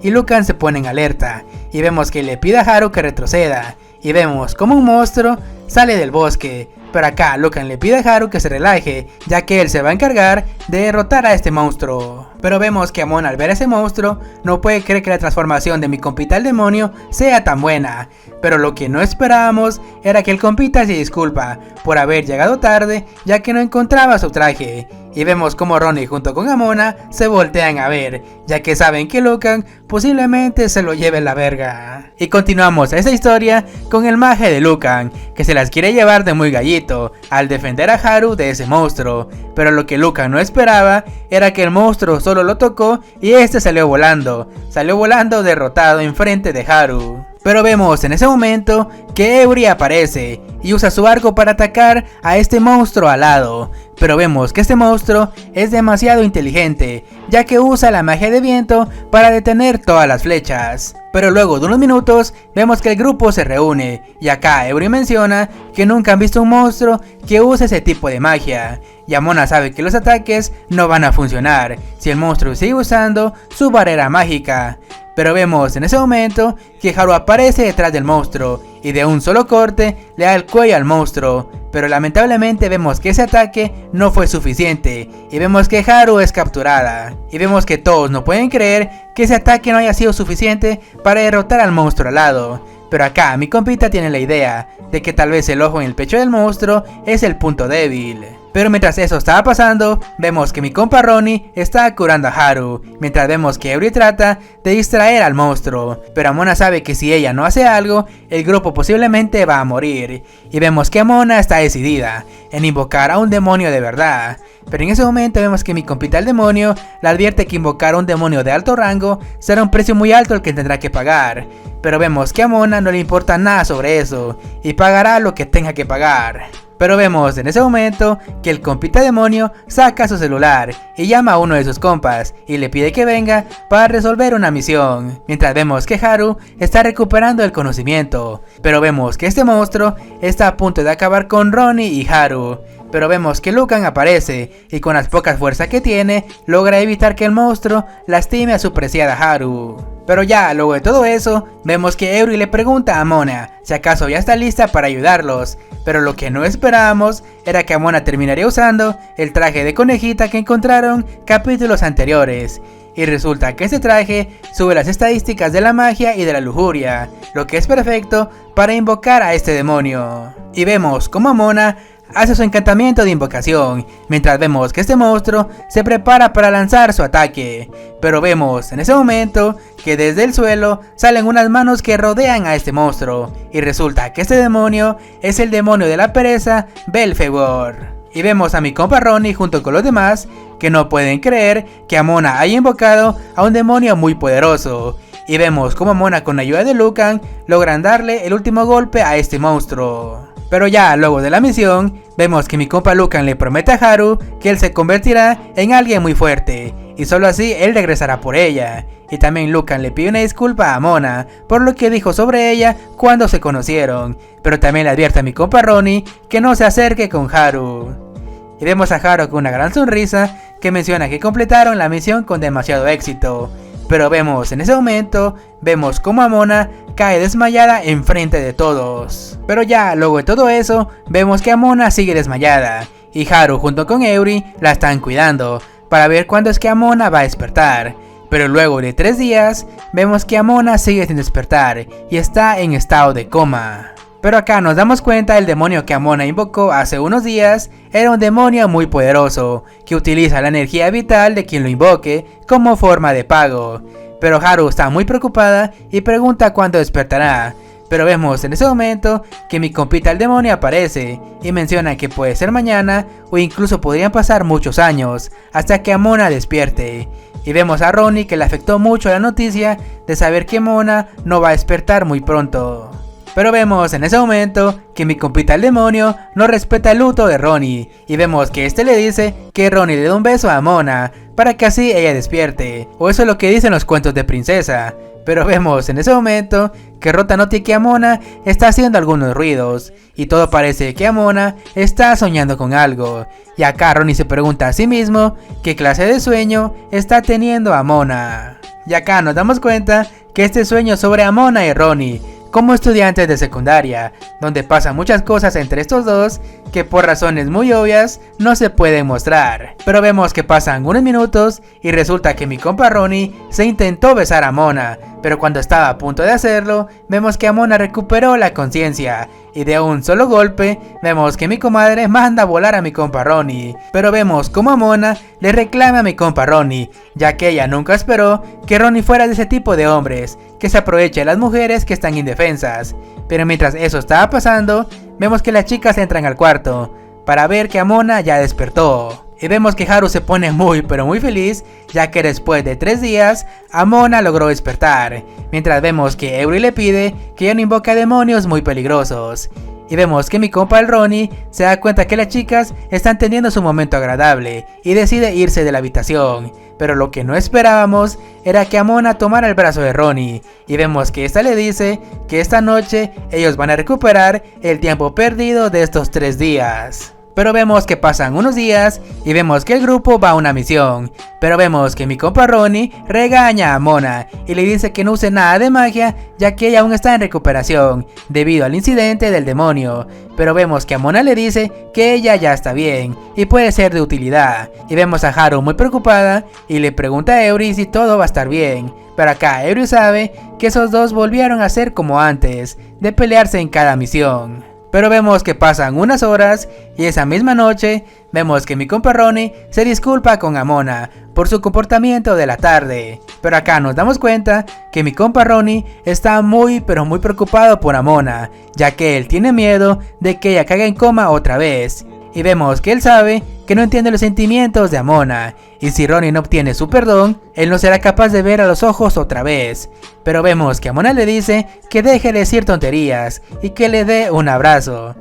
y Lucan se pone en alerta, y vemos que le pide a Haru que retroceda, y vemos como un monstruo sale del bosque. Pero acá Lucan le pide a Haru que se relaje, ya que él se va a encargar de derrotar a este monstruo. Pero vemos que Amona al ver a ese monstruo no puede creer que la transformación de mi compita el demonio sea tan buena. Pero lo que no esperábamos era que el compita se disculpa por haber llegado tarde, ya que no encontraba su traje. Y vemos como Ronnie junto con Amona se voltean a ver, ya que saben que Lucan posiblemente se lo lleve la verga. Y continuamos esta historia con el maje de Lucan, que se las quiere llevar de muy gallito al defender a Haru de ese monstruo. Pero lo que Lucan no esperaba era que el monstruo solo lo tocó y este salió volando derrotado enfrente de Haru. Pero vemos en ese momento que Eury aparece y usa su arco para atacar a este monstruo alado. Pero vemos que este monstruo es demasiado inteligente, ya que usa la magia de viento para detener todas las flechas. Pero luego de unos minutos vemos que el grupo se reúne, y acá Eury menciona que nunca han visto un monstruo que use ese tipo de magia. Y Amona sabe que los ataques no van a funcionar si el monstruo sigue usando su barrera mágica. Pero vemos en ese momento que Haru aparece detrás del monstruo y de un solo corte le da el cuello al monstruo. Pero lamentablemente vemos que ese ataque no fue suficiente y vemos que Haru es capturada. Y vemos que todos no pueden creer que ese ataque no haya sido suficiente para derrotar al monstruo alado. Pero acá mi compita tiene la idea de que tal vez el ojo en el pecho del monstruo es el punto débil. Pero mientras eso estaba pasando, vemos que mi compa Ronnie está curando a Haru, mientras vemos que Eury trata de distraer al monstruo, pero Amona sabe que si ella no hace algo, el grupo posiblemente va a morir, y vemos que Amona está decidida en invocar a un demonio de verdad. Pero en ese momento vemos que mi compita el demonio le advierte que invocar a un demonio de alto rango será un precio muy alto el que tendrá que pagar, pero vemos que a Amona no le importa nada sobre eso, y pagará lo que tenga que pagar. Pero vemos en ese momento que el compita demonio saca su celular y llama a uno de sus compas y le pide que venga para resolver una misión, mientras vemos que Haru está recuperando el conocimiento, pero vemos que este monstruo está a punto de acabar con Ronnie y Haru. Pero vemos que Lucan aparece y con las pocas fuerzas que tiene logra evitar que el monstruo lastime a su preciada Haru. Pero ya luego de todo eso, vemos que Eury le pregunta a Amona si acaso ya está lista para ayudarlos, pero lo que no esperábamos era que Amona terminaría usando el traje de conejita que encontraron capítulos anteriores. Y resulta que este traje sube las estadísticas de la magia y de la lujuria, lo que es perfecto para invocar a este demonio. Y vemos como Amona hace su encantamiento de invocación, mientras vemos que este monstruo se prepara para lanzar su ataque. Pero vemos en ese momento que desde el suelo salen unas manos que rodean a este monstruo, y resulta que este demonio es el demonio de la pereza, Belphegor. Y vemos a mi compa Ronnie junto con los demás que no pueden creer que Amona haya invocado a un demonio muy poderoso. Y vemos como Amona con ayuda de Lucan logran darle el último golpe a este monstruo. Pero ya luego de la misión, vemos que mi compa Lucan le promete a Haru que él se convertirá en alguien muy fuerte, y solo así él regresará por ella. Y también Lucan le pide una disculpa a Amona por lo que dijo sobre ella cuando se conocieron, pero también le advierte a mi compa Ronnie que no se acerque con Haru. Y vemos a Haru con una gran sonrisa que menciona que completaron la misión con demasiado éxito. Pero vemos en ese momento, vemos como Amona cae desmayada enfrente de todos. Pero ya luego de todo eso, vemos que Amona sigue desmayada, y Haru junto con Eury la están cuidando para ver cuándo es que Amona va a despertar. Pero luego de 3 días, vemos que Amona sigue sin despertar y está en estado de coma. Pero acá nos damos cuenta el demonio que Amona invocó hace unos días era un demonio muy poderoso, que utiliza la energía vital de quien lo invoque como forma de pago. Pero Haru está muy preocupada y pregunta cuándo despertará. Pero vemos en ese momento que mi compita el demonio aparece y menciona que puede ser mañana o incluso podrían pasar muchos años hasta que Amona despierte. Y vemos a Ronnie que le afectó mucho la noticia de saber que Amona no va a despertar muy pronto. Pero vemos en ese momento que mi compita el demonio no respeta el luto de Ronnie, y vemos que este le dice que Ronnie le da un beso a Amona para que así ella despierte, o eso es lo que dicen los cuentos de princesa. Pero vemos en ese momento que Rota nota que Amona está haciendo algunos ruidos, y todo parece que Amona está soñando con algo, y acá Ronnie se pregunta a sí mismo qué clase de sueño está teniendo Amona. Y acá nos damos cuenta que este sueño sobre Amona y Ronnie como estudiantes de secundaria, donde pasan muchas cosas entre estos dos que por razones muy obvias no se pueden mostrar. Pero vemos que pasan unos minutos y resulta que mi compa Ronnie se intentó besar a Amona, pero cuando estaba a punto de hacerlo, vemos que Amona recuperó la conciencia y de un solo golpe vemos que mi comadre manda a volar a mi compa Ronnie. Pero vemos como Amona le reclama a mi compa Ronnie, ya que ella nunca esperó que Ronnie fuera de ese tipo de hombres que se aprovecha de las mujeres que están indefensas. Pero mientras eso estaba pasando, vemos que las chicas entran al cuarto para ver que Amona ya despertó. Y vemos que Haru se pone muy pero muy feliz, ya que después de 3 días, Amona logró despertar. Mientras vemos que Eury le pide que ya no invoque a demonios muy peligrosos. Y vemos que mi compa el Ronnie se da cuenta que las chicas están teniendo su momento agradable y decide irse de la habitación. Pero lo que no esperábamos era que Amona tomara el brazo de Ronnie, y vemos que esta le dice que esta noche ellos van a recuperar el tiempo perdido de estos 3 días. Pero vemos que pasan unos días y vemos que el grupo va a una misión. Pero vemos que mi compa Ronnie regaña a Amona y le dice que no use nada de magia, ya que ella aún está en recuperación debido al incidente del demonio. Pero vemos que Amona le dice que ella ya está bien y puede ser de utilidad. Y vemos a Haru muy preocupada y le pregunta a Eury si todo va a estar bien. Pero acá Eury sabe que esos dos volvieron a ser como antes, de pelearse en cada misión. Pero vemos que pasan unas horas y esa misma noche vemos que mi compa Ronnie se disculpa con Amona por su comportamiento de la tarde. Pero acá nos damos cuenta que mi compa Ronnie está muy preocupado por Amona, ya que él tiene miedo de que ella caiga en coma otra vez. Y vemos que él sabe que no entiende los sentimientos de Amona, y si Ronnie no obtiene su perdón, él no será capaz de ver a los ojos otra vez. Pero vemos que Amona le dice que deje de decir tonterías y que le dé un abrazo.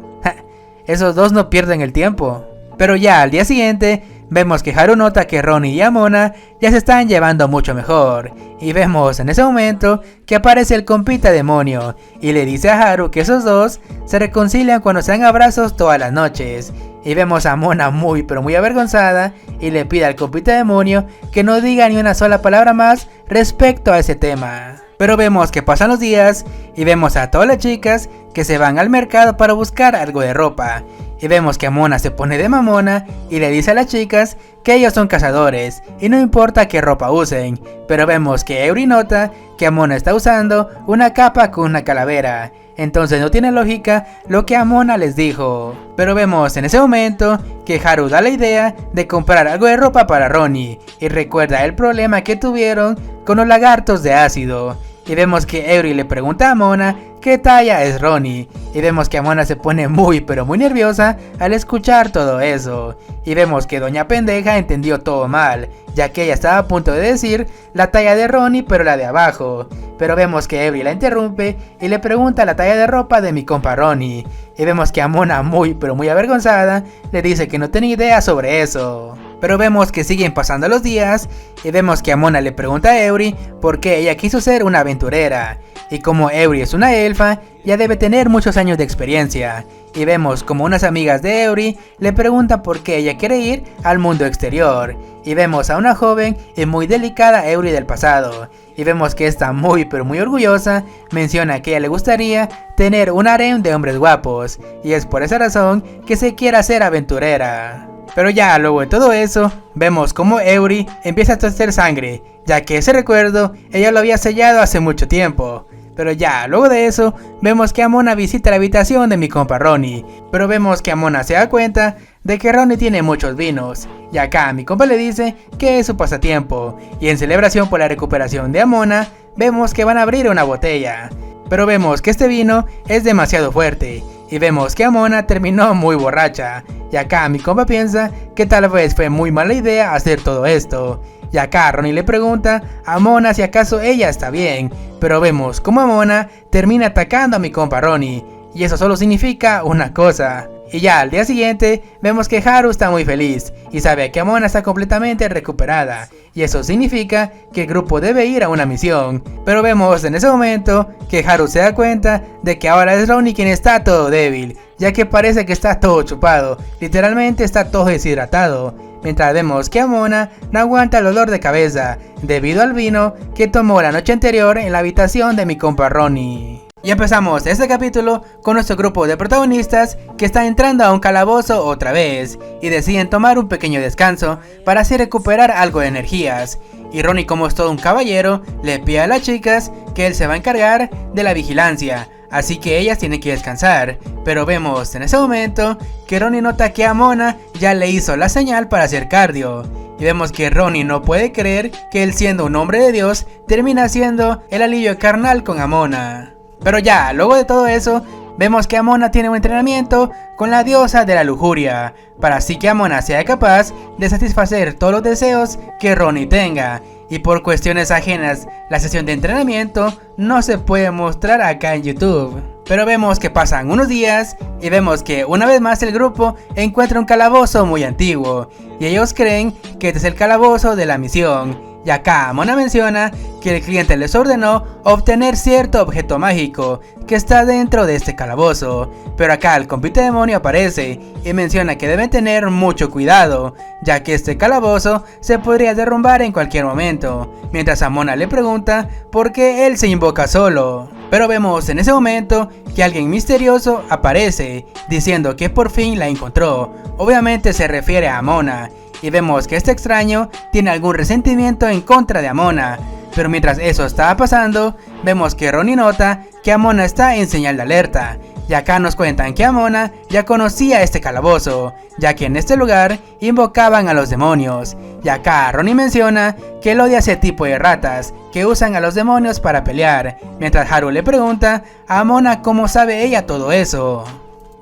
Esos dos no pierden el tiempo. Pero ya al día siguiente, vemos que Haru nota que Ronnie y Amona ya se están llevando mucho mejor. Y vemos en ese momento que aparece el compita demonio y le dice a Haru que esos dos se reconcilian cuando se dan abrazos todas las noches. Y vemos a Amona muy avergonzada y le pide al compita demonio que no diga ni una sola palabra más respecto a ese tema. Pero vemos que pasan los días y vemos a todas las chicas que se van al mercado para buscar algo de ropa. Y vemos que Amona se pone de mamona y le dice a las chicas que ellos son cazadores y no importa qué ropa usen. Pero vemos que Eury nota que Amona está usando una capa con una calavera. Entonces no tiene lógica lo que Amona les dijo. Pero vemos en ese momento que Haru da la idea de comprar algo de ropa para Ronnie y recuerda el problema que tuvieron con los lagartos de ácido. Y vemos que Eury le pregunta a Amona qué talla es Ronnie. Y vemos que Amona se pone muy nerviosa al escuchar todo eso. Y vemos que Doña Pendeja entendió todo mal, ya que ella estaba a punto de decir la talla de Ronnie pero la de abajo. Pero vemos que Eury la interrumpe y le pregunta la talla de ropa de mi compa Ronnie. Y vemos que Amona muy avergonzada le dice que no tiene idea sobre eso. Pero vemos que siguen pasando los días y vemos que Amona le pregunta a Eury por qué ella quiso ser una aventurera. Y como Eury es una elfa, ya debe tener muchos años de experiencia. Y vemos como unas amigas de Eury le preguntan por qué ella quiere ir al mundo exterior. Y vemos a una joven y muy delicada Eury del pasado. Y vemos que está muy orgullosa, menciona que a ella le gustaría tener un harem de hombres guapos. Y es por esa razón que se quiere hacer aventurera. Pero ya luego de todo eso, vemos como Eury empieza a toser sangre, ya que ese recuerdo ella lo había sellado hace mucho tiempo. Pero ya luego de eso, vemos que Amona visita la habitación de mi compa Ronnie. Pero vemos que Amona se da cuenta de que Ronnie tiene muchos vinos. Y acá mi compa le dice que es su pasatiempo. Y en celebración por la recuperación de Amona, vemos que van a abrir una botella. Pero vemos que este vino es demasiado fuerte. Y vemos que Amona terminó muy borracha. Y acá mi compa piensa que tal vez fue muy mala idea hacer todo esto. Y acá Ronnie le pregunta a Amona si acaso ella está bien. Pero vemos como Amona termina atacando a mi compa Ronnie. Y eso solo significa una cosa. Y ya al día siguiente vemos que Haru está muy feliz y sabe que Amona está completamente recuperada. Y eso significa que el grupo debe ir a una misión. Pero vemos en ese momento que Haru se da cuenta de que ahora es Ronnie quien está todo débil, ya que parece que está todo chupado, literalmente está todo deshidratado. Mientras vemos que Amona no aguanta el dolor de cabeza debido al vino que tomó la noche anterior en la habitación de mi compa Ronnie. Y empezamos este capítulo con nuestro grupo de protagonistas que están entrando a un calabozo otra vez y deciden tomar un pequeño descanso para así recuperar algo de energías. Y Ronnie, como es todo un caballero, le pide a las chicas que él se va a encargar de la vigilancia, así que ellas tienen que descansar. Pero vemos en ese momento que Ronnie nota que Amona ya le hizo la señal para hacer cardio. Y vemos que Ronnie no puede creer que él, siendo un hombre de Dios, termina siendo el alivio carnal con Amona. Pero ya, luego de todo eso, vemos que Amona tiene un entrenamiento con la diosa de la lujuria, para así que Amona sea capaz de satisfacer todos los deseos que Ronnie tenga. Y por cuestiones ajenas, la sesión de entrenamiento no se puede mostrar acá en YouTube. Pero vemos que pasan unos días y vemos que una vez más el grupo encuentra un calabozo muy antiguo. Y ellos creen que este es el calabozo de la misión. Y acá Amona menciona que el cliente les ordenó obtener cierto objeto mágico que está dentro de este calabozo. Pero acá el compita demonio aparece y menciona que deben tener mucho cuidado, ya que este calabozo se podría derrumbar en cualquier momento. Mientras Amona le pregunta por qué él se invoca solo. Pero vemos en ese momento que alguien misterioso aparece diciendo que por fin la encontró. Obviamente se refiere a Amona. Y vemos que este extraño tiene algún resentimiento en contra de Amona. Pero mientras eso estaba pasando, vemos que Ronnie nota que Amona está en señal de alerta. Y acá nos cuentan que Amona ya conocía este calabozo, ya que en este lugar invocaban a los demonios. Y acá Ronnie menciona que él odia ese tipo de ratas que usan a los demonios para pelear, mientras Haru le pregunta a Amona cómo sabe ella todo eso.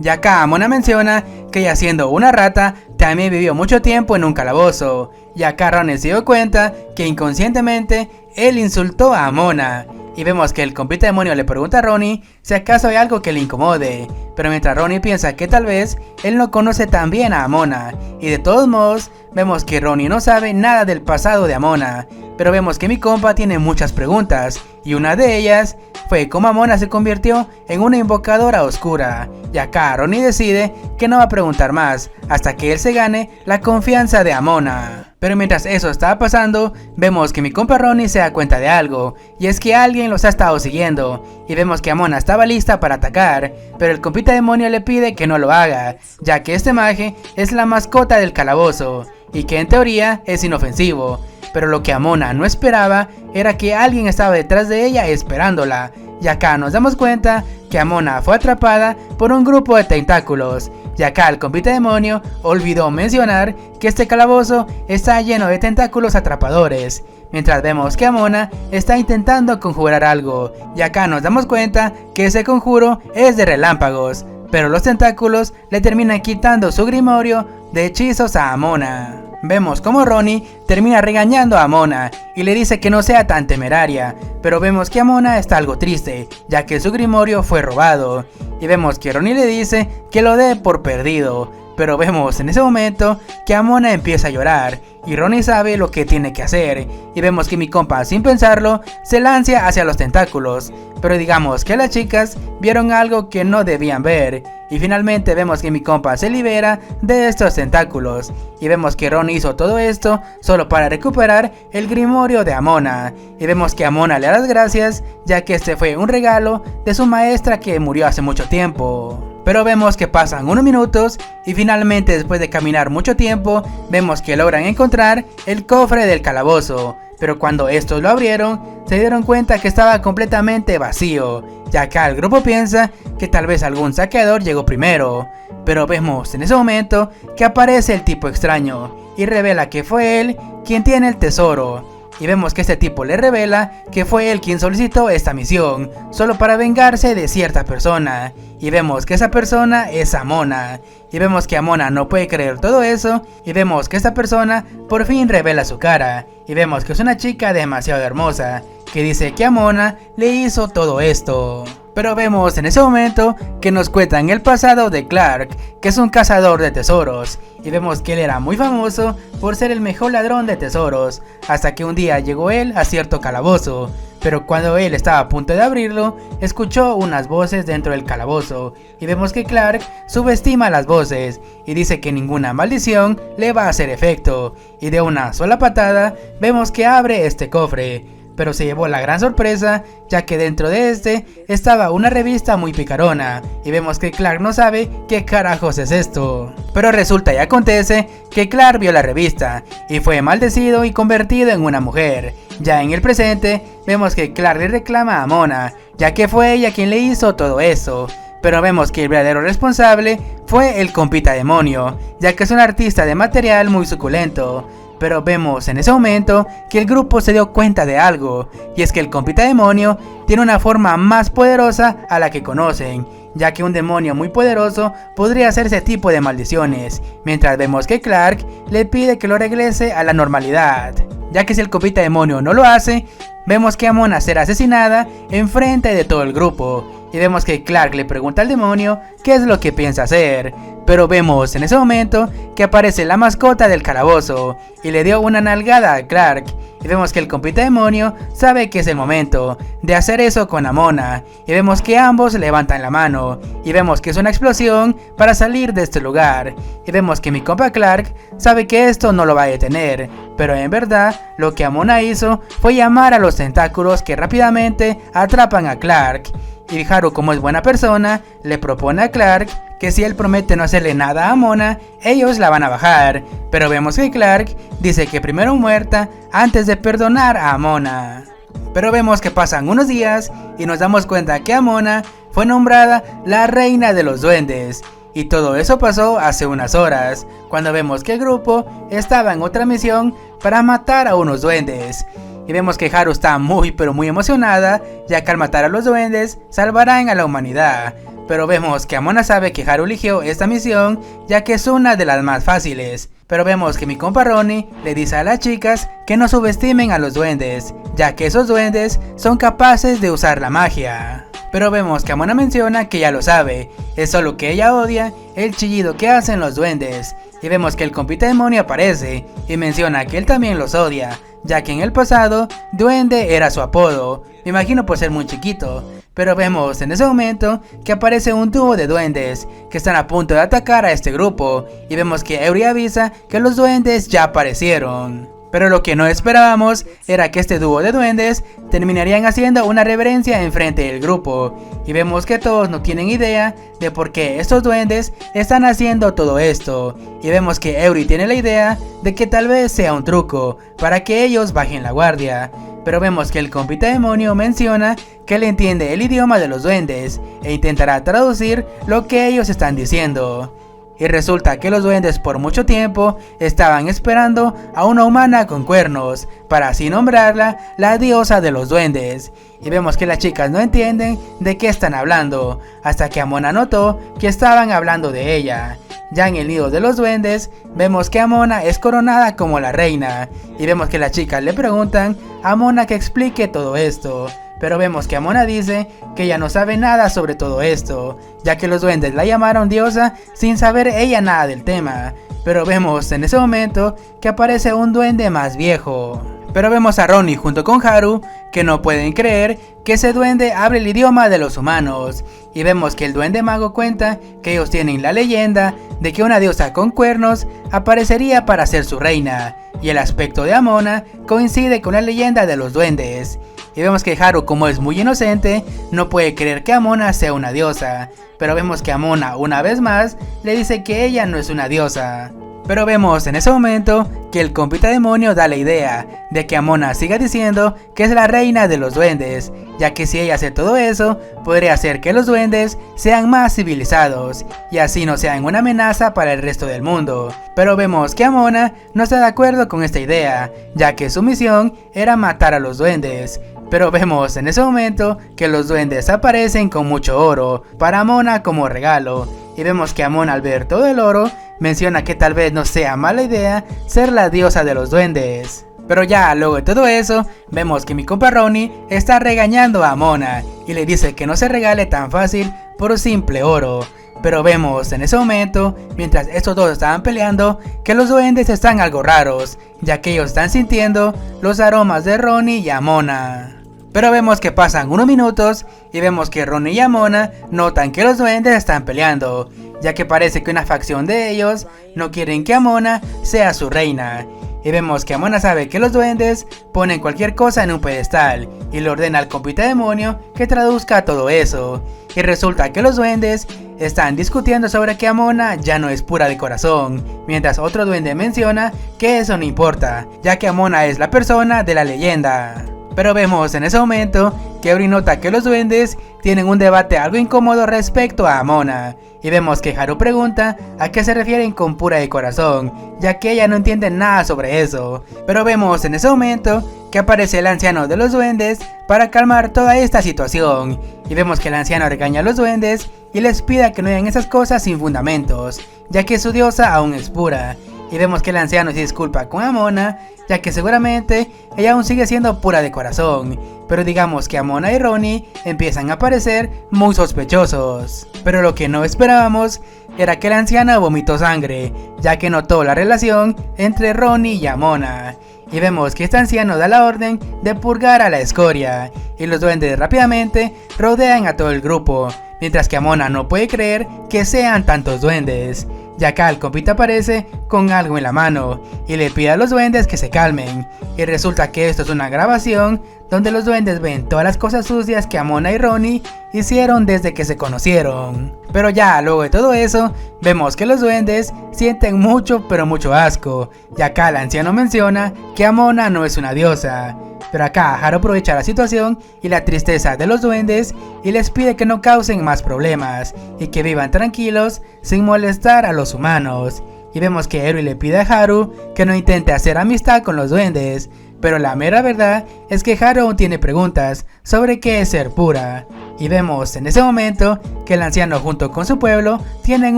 Y acá Amona menciona que ella, siendo una rata, también vivió mucho tiempo en un calabozo. Y acá Ronnie se dio cuenta que inconscientemente él insultó a Amona. Y vemos que el compita demonio le pregunta a Ronnie si acaso hay algo que le incomode, pero mientras Ronnie piensa que tal vez él no conoce tan bien a Amona, y de todos modos vemos que Ronnie no sabe nada del pasado de Amona, pero vemos que mi compa tiene muchas preguntas, y una de ellas fue cómo Amona se convirtió en una invocadora oscura, y acá Ronnie decide que no va a preguntar más hasta que él se gane la confianza de Amona. Pero mientras eso estaba pasando, vemos que mi compa Ronnie se da cuenta de algo, y es que alguien los ha estado siguiendo, y vemos que Amona estaba lista para atacar, pero el compita demonio le pide que no lo haga, ya que este maje es la mascota del calabozo, y que en teoría es inofensivo, pero lo que Amona no esperaba era que alguien estaba detrás de ella esperándola, y acá nos damos cuenta que Amona fue atrapada por un grupo de tentáculos. Y acá el compita demonio olvidó mencionar que este calabozo está lleno de tentáculos atrapadores, mientras vemos que Amona está intentando conjurar algo, y acá nos damos cuenta que ese conjuro es de relámpagos, pero los tentáculos le terminan quitando su grimorio de hechizos a Amona. Vemos como Ronnie termina regañando a Amona y le dice que no sea tan temeraria, pero vemos que Amona está algo triste, ya que su grimorio fue robado, y vemos que Ronnie le dice que lo dé por perdido, pero vemos en ese momento que Amona empieza a llorar, y Ronnie sabe lo que tiene que hacer, y vemos que mi compa, sin pensarlo, se lanza hacia los tentáculos, pero digamos que las chicas vieron algo que no debían ver, y finalmente vemos que mi compa se libera de estos tentáculos, y vemos que Ronnie hizo todo esto solo para recuperar el grimorio de Amona, y vemos que Amona le da las gracias, ya que este fue un regalo de su maestra que murió hace mucho tiempo. Pero vemos que pasan unos minutos y finalmente, después de caminar mucho tiempo, vemos que logran encontrar el cofre del calabozo. Pero cuando estos lo abrieron, se dieron cuenta que estaba completamente vacío, ya acá el grupo piensa que tal vez algún saqueador llegó primero. Pero vemos en ese momento que aparece el tipo extraño y revela que fue él quien tiene el tesoro. Y vemos que este tipo le revela que fue él quien solicitó esta misión, solo para vengarse de cierta persona. Y vemos que esa persona es Amona. Y vemos que Amona no puede creer todo eso. Y vemos que esta persona por fin revela su cara. Y vemos que es una chica demasiado hermosa, que dice que Amona le hizo todo esto. Pero vemos en ese momento que nos cuentan el pasado de Clark, que es un cazador de tesoros, y vemos que él era muy famoso por ser el mejor ladrón de tesoros, hasta que un día llegó él a cierto calabozo, pero cuando él estaba a punto de abrirlo, escuchó unas voces dentro del calabozo, y vemos que Clark subestima las voces, y dice que ninguna maldición le va a hacer efecto, y de una sola patada, vemos que abre este cofre. Pero se llevó la gran sorpresa, ya que dentro de este estaba una revista muy picarona, y vemos que Clark no sabe qué carajos es esto. Pero resulta y acontece que Clark vio la revista, y fue maldecido y convertido en una mujer. Ya en el presente, vemos que Clark le reclama a Amona, ya que fue ella quien le hizo todo eso. Pero vemos que el verdadero responsable fue el compita demonio, ya que es un artista de material muy suculento. Pero vemos en ese momento que el grupo se dio cuenta de algo, y es que el compita demonio tiene una forma más poderosa a la que conocen, ya que un demonio muy poderoso podría hacer ese tipo de maldiciones, mientras vemos que Clark le pide que lo regrese a la normalidad, ya que si el compita demonio no lo hace, vemos que Amona será asesinada en frente de todo el grupo. Y vemos que Clark le pregunta al demonio qué es lo que piensa hacer, pero vemos en ese momento que aparece la mascota del calabozo y le dio una nalgada a Clark, y vemos que el compita demonio sabe que es el momento de hacer eso con Amona, y vemos que ambos levantan la mano, y vemos que es una explosión para salir de este lugar, y vemos que mi compa Clark sabe que esto no lo va a detener, pero en verdad lo que Amona hizo fue llamar a los tentáculos que rápidamente atrapan a Clark. Y Haru, como es buena persona, le propone a Clark que si él promete no hacerle nada a Amona, ellos la van a bajar, pero vemos que Clark dice que primero muerta antes de perdonar a Amona. Pero vemos que pasan unos días y nos damos cuenta que Amona fue nombrada la reina de los duendes. Y todo eso pasó hace unas horas, cuando vemos que el grupo estaba en otra misión para matar a unos duendes. Y vemos que Haru está muy emocionada, ya que al matar a los duendes salvarán a la humanidad. Pero vemos que Amona sabe que Haru eligió esta misión, ya que es una de las más fáciles. Pero vemos que mi compa Ronnie le dice a las chicas que no subestimen a los duendes, ya que esos duendes son capaces de usar la magia. Pero vemos que Amona menciona que ya lo sabe, es solo que ella odia el chillido que hacen los duendes. Y vemos que el compita demonio aparece y menciona que él también los odia, ya que en el pasado duende era su apodo, me imagino por ser muy chiquito. Pero vemos en ese momento que aparece un dúo de duendes que están a punto de atacar a este grupo, y vemos que Eury avisa que los duendes ya aparecieron. Pero lo que no esperábamos era que este dúo de duendes terminarían haciendo una reverencia enfrente del grupo, y vemos que todos no tienen idea de por qué estos duendes están haciendo todo esto, y vemos que Eury tiene la idea de que tal vez sea un truco para que ellos bajen la guardia. Pero vemos que el compita demonio menciona que él entiende el idioma de los duendes e intentará traducir lo que ellos están diciendo. Y resulta que los duendes por mucho tiempo estaban esperando a una humana con cuernos, para así nombrarla la diosa de los duendes. Y vemos que las chicas no entienden de qué están hablando, hasta que Amona notó que estaban hablando de ella. Ya en el nido de los duendes, vemos que Amona es coronada como la reina, y vemos que las chicas le preguntan a Amona que explique todo esto. Pero vemos que Amona dice que ella no sabe nada sobre todo esto, ya que los duendes la llamaron diosa sin saber ella nada del tema. Pero vemos en ese momento que aparece un duende más viejo. Pero vemos a Ronnie junto con Haru que no pueden creer que ese duende hable el idioma de los humanos. Y vemos que el duende mago cuenta que ellos tienen la leyenda de que una diosa con cuernos aparecería para ser su reina. Y el aspecto de Amona coincide con la leyenda de los duendes. Y vemos que Haru, como es muy inocente, no puede creer que Amona sea una diosa. Pero vemos que Amona una vez más le dice que ella no es una diosa. Pero vemos en ese momento que el compita demonio da la idea de que Amona siga diciendo que es la reina de los duendes, ya que si ella hace todo eso, podría hacer que los duendes sean más civilizados y así no sean una amenaza para el resto del mundo. Pero vemos que Amona no está de acuerdo con esta idea, ya que su misión era matar a los duendes. Pero vemos en ese momento que los duendes aparecen con mucho oro para Amona como regalo, y vemos que Amona, al ver todo el oro, menciona que tal vez no sea mala idea ser la diosa de los duendes. Pero ya luego de todo eso, vemos que mi compa Ronnie está regañando a Amona y le dice que no se regale tan fácil por simple oro. Pero vemos en ese momento, mientras estos dos estaban peleando, que los duendes están algo raros, ya que ellos están sintiendo los aromas de Ronnie y Amona. Pero vemos que pasan unos minutos y vemos que Ronnie y Amona notan que los duendes están peleando, ya que parece que una facción de ellos no quieren que Amona sea su reina. Y vemos que Amona sabe que los duendes ponen cualquier cosa en un pedestal y le ordena al compita demonio que traduzca todo eso. Y resulta que los duendes están discutiendo sobre que Amona ya no es pura de corazón, mientras otro duende menciona que eso no importa, ya que Amona es la persona de la leyenda. Pero vemos en ese momento que Eury nota que los duendes tienen un debate algo incómodo respecto a Amona. Y vemos que Haru pregunta a qué se refieren con pura de corazón, ya que ella no entiende nada sobre eso. Pero vemos en ese momento que aparece el anciano de los duendes para calmar toda esta situación. Y vemos que el anciano regaña a los duendes y les pide que no digan esas cosas sin fundamentos, ya que su diosa aún es pura. Y vemos que el anciano se disculpa con Amona, ya que seguramente ella aún sigue siendo pura de corazón. Pero digamos que Amona y Ronnie empiezan a parecer muy sospechosos. Pero lo que no esperábamos era que el anciano vomitó sangre, ya que notó la relación entre Ronnie y Amona. Y vemos que este anciano da la orden de purgar a la escoria, y los duendes rápidamente rodean a todo el grupo, mientras que Amona no puede creer que sean tantos duendes. Y acá el compita aparece con algo en la mano y le pide a los duendes que se calmen, y resulta que esto es una grabación donde los duendes ven todas las cosas sucias que Amona y Ronnie hicieron desde que se conocieron. Pero ya luego de todo eso, vemos que los duendes sienten mucho pero mucho asco, y acá el anciano menciona que Amona no es una diosa. Pero acá Haru aprovecha la situación y la tristeza de los duendes y les pide que no causen más problemas y que vivan tranquilos sin molestar a los humanos. Y vemos que Eri le pide a Haru que no intente hacer amistad con los duendes, pero la mera verdad es que Haru aún tiene preguntas sobre qué es ser pura. Y vemos en ese momento que el anciano junto con su pueblo tienen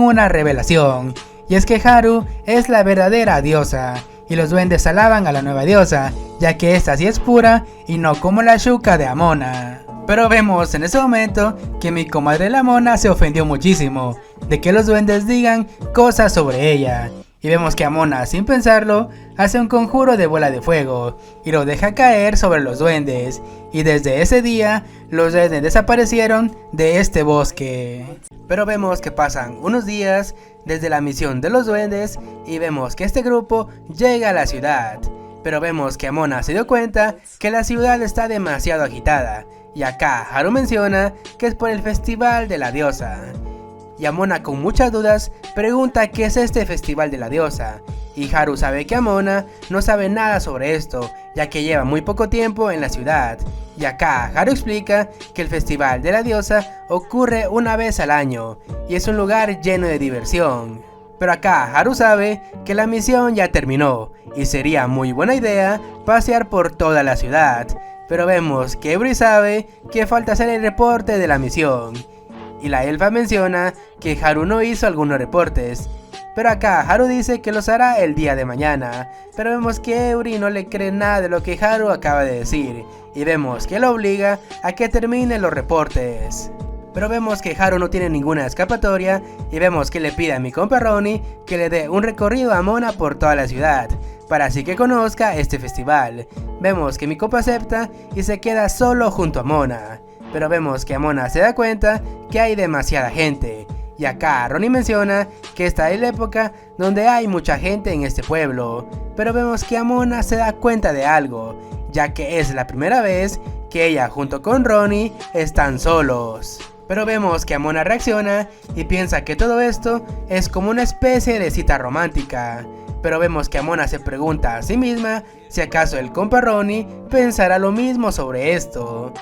una revelación, y es que Haru es la verdadera diosa, y los duendes alaban a la nueva diosa, ya que esta sí es pura y no como la Shuka de Amona. Pero vemos en ese momento que mi comadre la Mona se ofendió muchísimo de que los duendes digan cosas sobre ella. Y vemos que Amona, sin pensarlo, hace un conjuro de bola de fuego y lo deja caer sobre los duendes. Y desde ese día, los duendes desaparecieron de este bosque. Pero vemos que pasan unos días desde la misión de los duendes y vemos que este grupo llega a la ciudad. Pero vemos que Amona se dio cuenta que la ciudad está demasiado agitada. Y acá Haru menciona que es por el festival de la diosa. Y Amona, con muchas dudas, pregunta qué es este festival de la diosa. Y Haru sabe que Amona no sabe nada sobre esto, ya que lleva muy poco tiempo en la ciudad. Y acá Haru explica que el festival de la diosa ocurre una vez al año, y es un lugar lleno de diversión. Pero acá Haru sabe que la misión ya terminó, y sería muy buena idea pasear por toda la ciudad. Pero vemos que Eri sabe que falta hacer el reporte de la misión. Y la elfa menciona que Haru no hizo algunos reportes. Pero acá Haru dice que los hará el día de mañana. Pero vemos que Eri no le cree nada de lo que Haru acaba de decir. Y vemos que lo obliga a que termine los reportes. Pero vemos que Haru no tiene ninguna escapatoria. Y vemos que le pide a mi compa Ronnie que le dé un recorrido a Amona por toda la ciudad, para así que conozca este festival. Vemos que mi compa acepta y se queda solo junto a Amona. Pero vemos que Amona se da cuenta que hay demasiada gente. Y acá Ronnie menciona que esta es la época donde hay mucha gente en este pueblo. Pero vemos que Amona se da cuenta de algo, ya que es la primera vez que ella junto con Ronnie están solos. Pero vemos que Amona reacciona y piensa que todo esto es como una especie de cita romántica. Pero vemos que Amona se pregunta a sí misma si acaso el compa Ronnie pensará lo mismo sobre esto.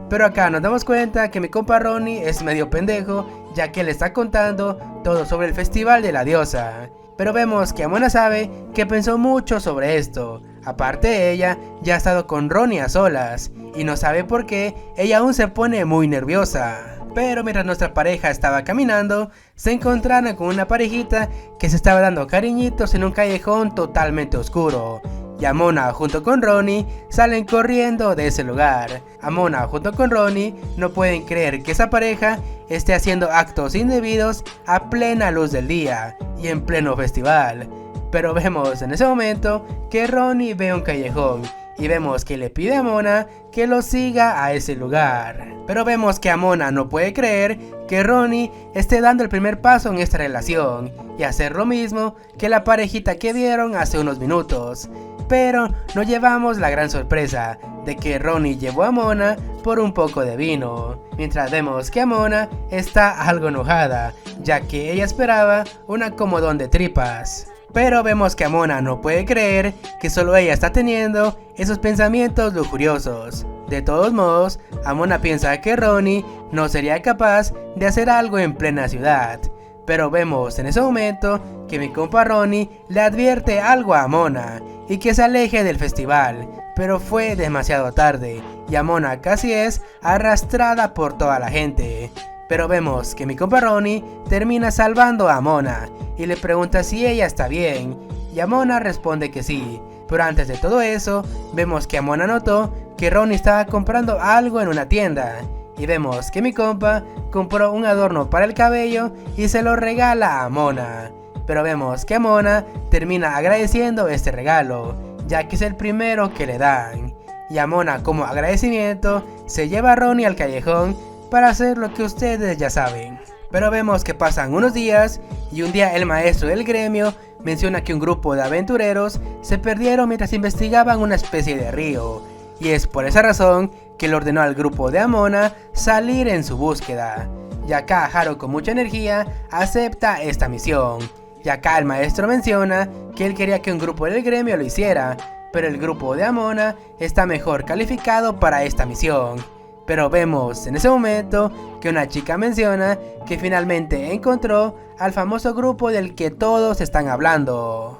Pero acá nos damos cuenta que mi compa Ronnie es medio pendejo, ya que le está contando todo sobre el festival de la diosa. Pero vemos que Amona sabe que pensó mucho sobre esto. Aparte, ella ya ha estado con Ronnie a solas y no sabe por qué ella aún se pone muy nerviosa. Pero mientras nuestra pareja estaba caminando, se encontraron con una parejita que se estaba dando cariñitos en un callejón totalmente oscuro. Y Amona junto con Ronnie salen corriendo de ese lugar. Amona junto con Ronnie no pueden creer que esa pareja esté haciendo actos indebidos a plena luz del día y en pleno festival. Pero vemos en ese momento que Ronnie ve un callejón y vemos que le pide a Amona que lo siga a ese lugar. Pero vemos que Amona no puede creer que Ronnie esté dando el primer paso en esta relación y hacer lo mismo que la parejita que vieron hace unos minutos. Pero nos llevamos la gran sorpresa de que Ronnie llevó a Amona por un poco de vino, mientras vemos que Amona está algo enojada, ya que ella esperaba un acomodón de tripas. Pero vemos que Amona no puede creer que solo ella está teniendo esos pensamientos lujuriosos. De todos modos, Amona piensa que Ronnie no sería capaz de hacer algo en plena ciudad. Pero vemos en ese momento que mi compa Ronnie le advierte algo a Amona y que se aleje del festival, pero fue demasiado tarde y Amona casi es arrastrada por toda la gente. Pero vemos que mi compa Ronnie termina salvando a Amona y le pregunta si ella está bien, y Amona responde que sí. Pero antes de todo eso, vemos que Amona notó que Ronnie estaba comprando algo en una tienda, y vemos que mi compa compró un adorno para el cabello y se lo regala a Amona. Pero vemos que Amona termina agradeciendo este regalo, ya que es el primero que le dan, y Amona, como agradecimiento, se lleva a Ronnie al callejón para hacer lo que ustedes ya saben. Pero vemos que pasan unos días y un día el maestro del gremio menciona que un grupo de aventureros se perdieron mientras investigaban una especie de río, y es por esa razón que le ordenó al grupo de Amona salir en su búsqueda. Y acá Haru, con mucha energía, acepta esta misión. Y acá el maestro menciona que él quería que un grupo del gremio lo hiciera, pero el grupo de Amona está mejor calificado para esta misión. Pero vemos en ese momento que una chica menciona que finalmente encontró al famoso grupo del que todos están hablando.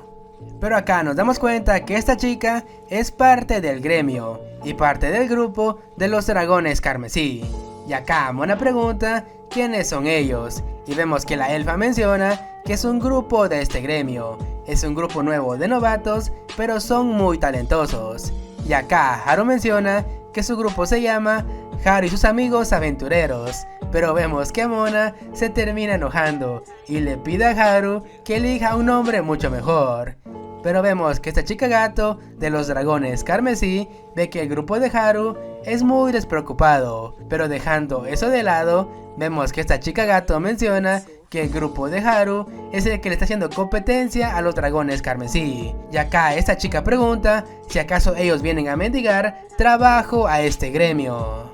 Pero acá nos damos cuenta que esta chica es parte del gremio y parte del grupo de los dragones carmesí. Y acá Amona pregunta quiénes son ellos y vemos que la elfa menciona que es un grupo de este gremio. Es un grupo nuevo de novatos, pero son muy talentosos. Y acá Haru menciona que su grupo se llama Haru y sus amigos aventureros, pero vemos que Amona se termina enojando y le pide a Haru que elija un nombre mucho mejor. Pero vemos que esta chica gato de los dragones carmesí ve que el grupo de Haru es muy despreocupado, pero dejando eso de lado, vemos que esta chica gato menciona que el grupo de Haru es el que le está haciendo competencia a los dragones carmesí. Y acá esta chica pregunta si acaso ellos vienen a mendigar trabajo a este gremio.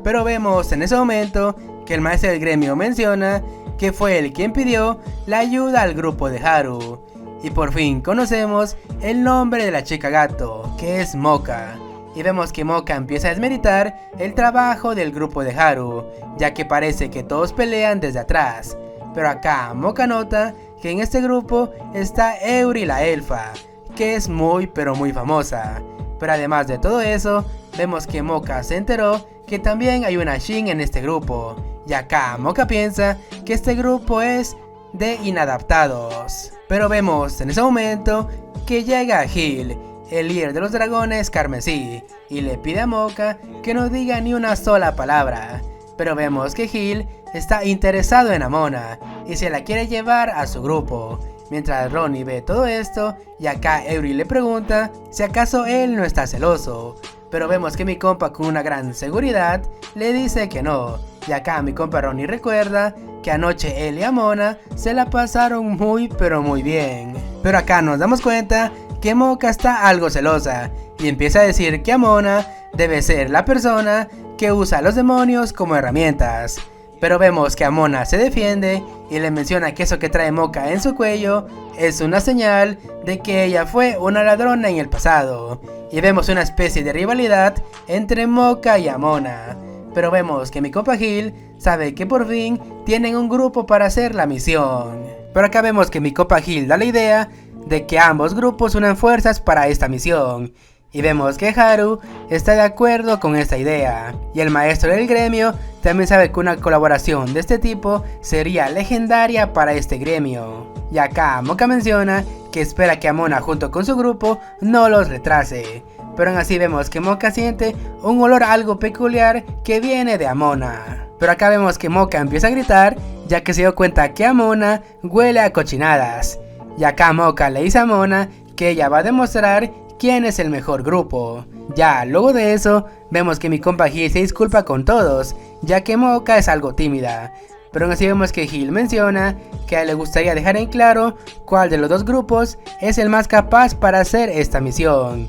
Pero vemos en ese momento que el maestro del gremio menciona que fue él quien pidió la ayuda al grupo de Haru. Y por fin conocemos el nombre de la chica gato, que es Moka. Y vemos que Moka empieza a desmeritar el trabajo del grupo de Haru, ya que parece que todos pelean desde atrás. Pero acá Moka nota que en este grupo está Eury la elfa, que es muy pero muy famosa. Pero además de todo eso, vemos que Moka se enteró que también hay una Shin en este grupo. Y acá Moka piensa que este grupo es de inadaptados. Pero vemos en ese momento que llega Gil, el líder de los dragones carmesí, y le pide a Moka que no diga ni una sola palabra. Pero vemos que Gil está interesado en Amona y se la quiere llevar a su grupo. Mientras Ronnie ve todo esto, y acá Eury le pregunta si acaso él no está celoso. Pero vemos que mi compa con una gran seguridad le dice que no. Y acá mi compa Ronnie recuerda que anoche él y Amona se la pasaron muy pero muy bien. Pero acá nos damos cuenta que Moka está algo celosa y empieza a decir que Amona debe ser la persona que usa a los demonios como herramientas. Pero vemos que Amona se defiende y le menciona que eso que trae Moka en su cuello es una señal de que ella fue una ladrona en el pasado. Y vemos una especie de rivalidad entre Moka y Amona. Pero vemos que mi compa Gil sabe que por fin tienen un grupo para hacer la misión. Pero acá vemos que mi compa Gil da la idea de que ambos grupos unan fuerzas para esta misión. Y vemos que Haru está de acuerdo con esta idea. Y el maestro del gremio también sabe que una colaboración de este tipo sería legendaria para este gremio. Y acá Moka menciona que espera que Amona junto con su grupo no los retrase. Pero aún así vemos que Moka siente un olor algo peculiar que viene de Amona. Pero acá vemos que Moka empieza a gritar ya que se dio cuenta que Amona huele a cochinadas. Y acá Moka le dice a Amona que ella va a demostrar quién es el mejor grupo. Ya luego de eso vemos que mi compa Gil se disculpa con todos, ya que Moka es algo tímida. Pero aún así vemos que Gil menciona que a él le gustaría dejar en claro cuál de los dos grupos es el más capaz para hacer esta misión.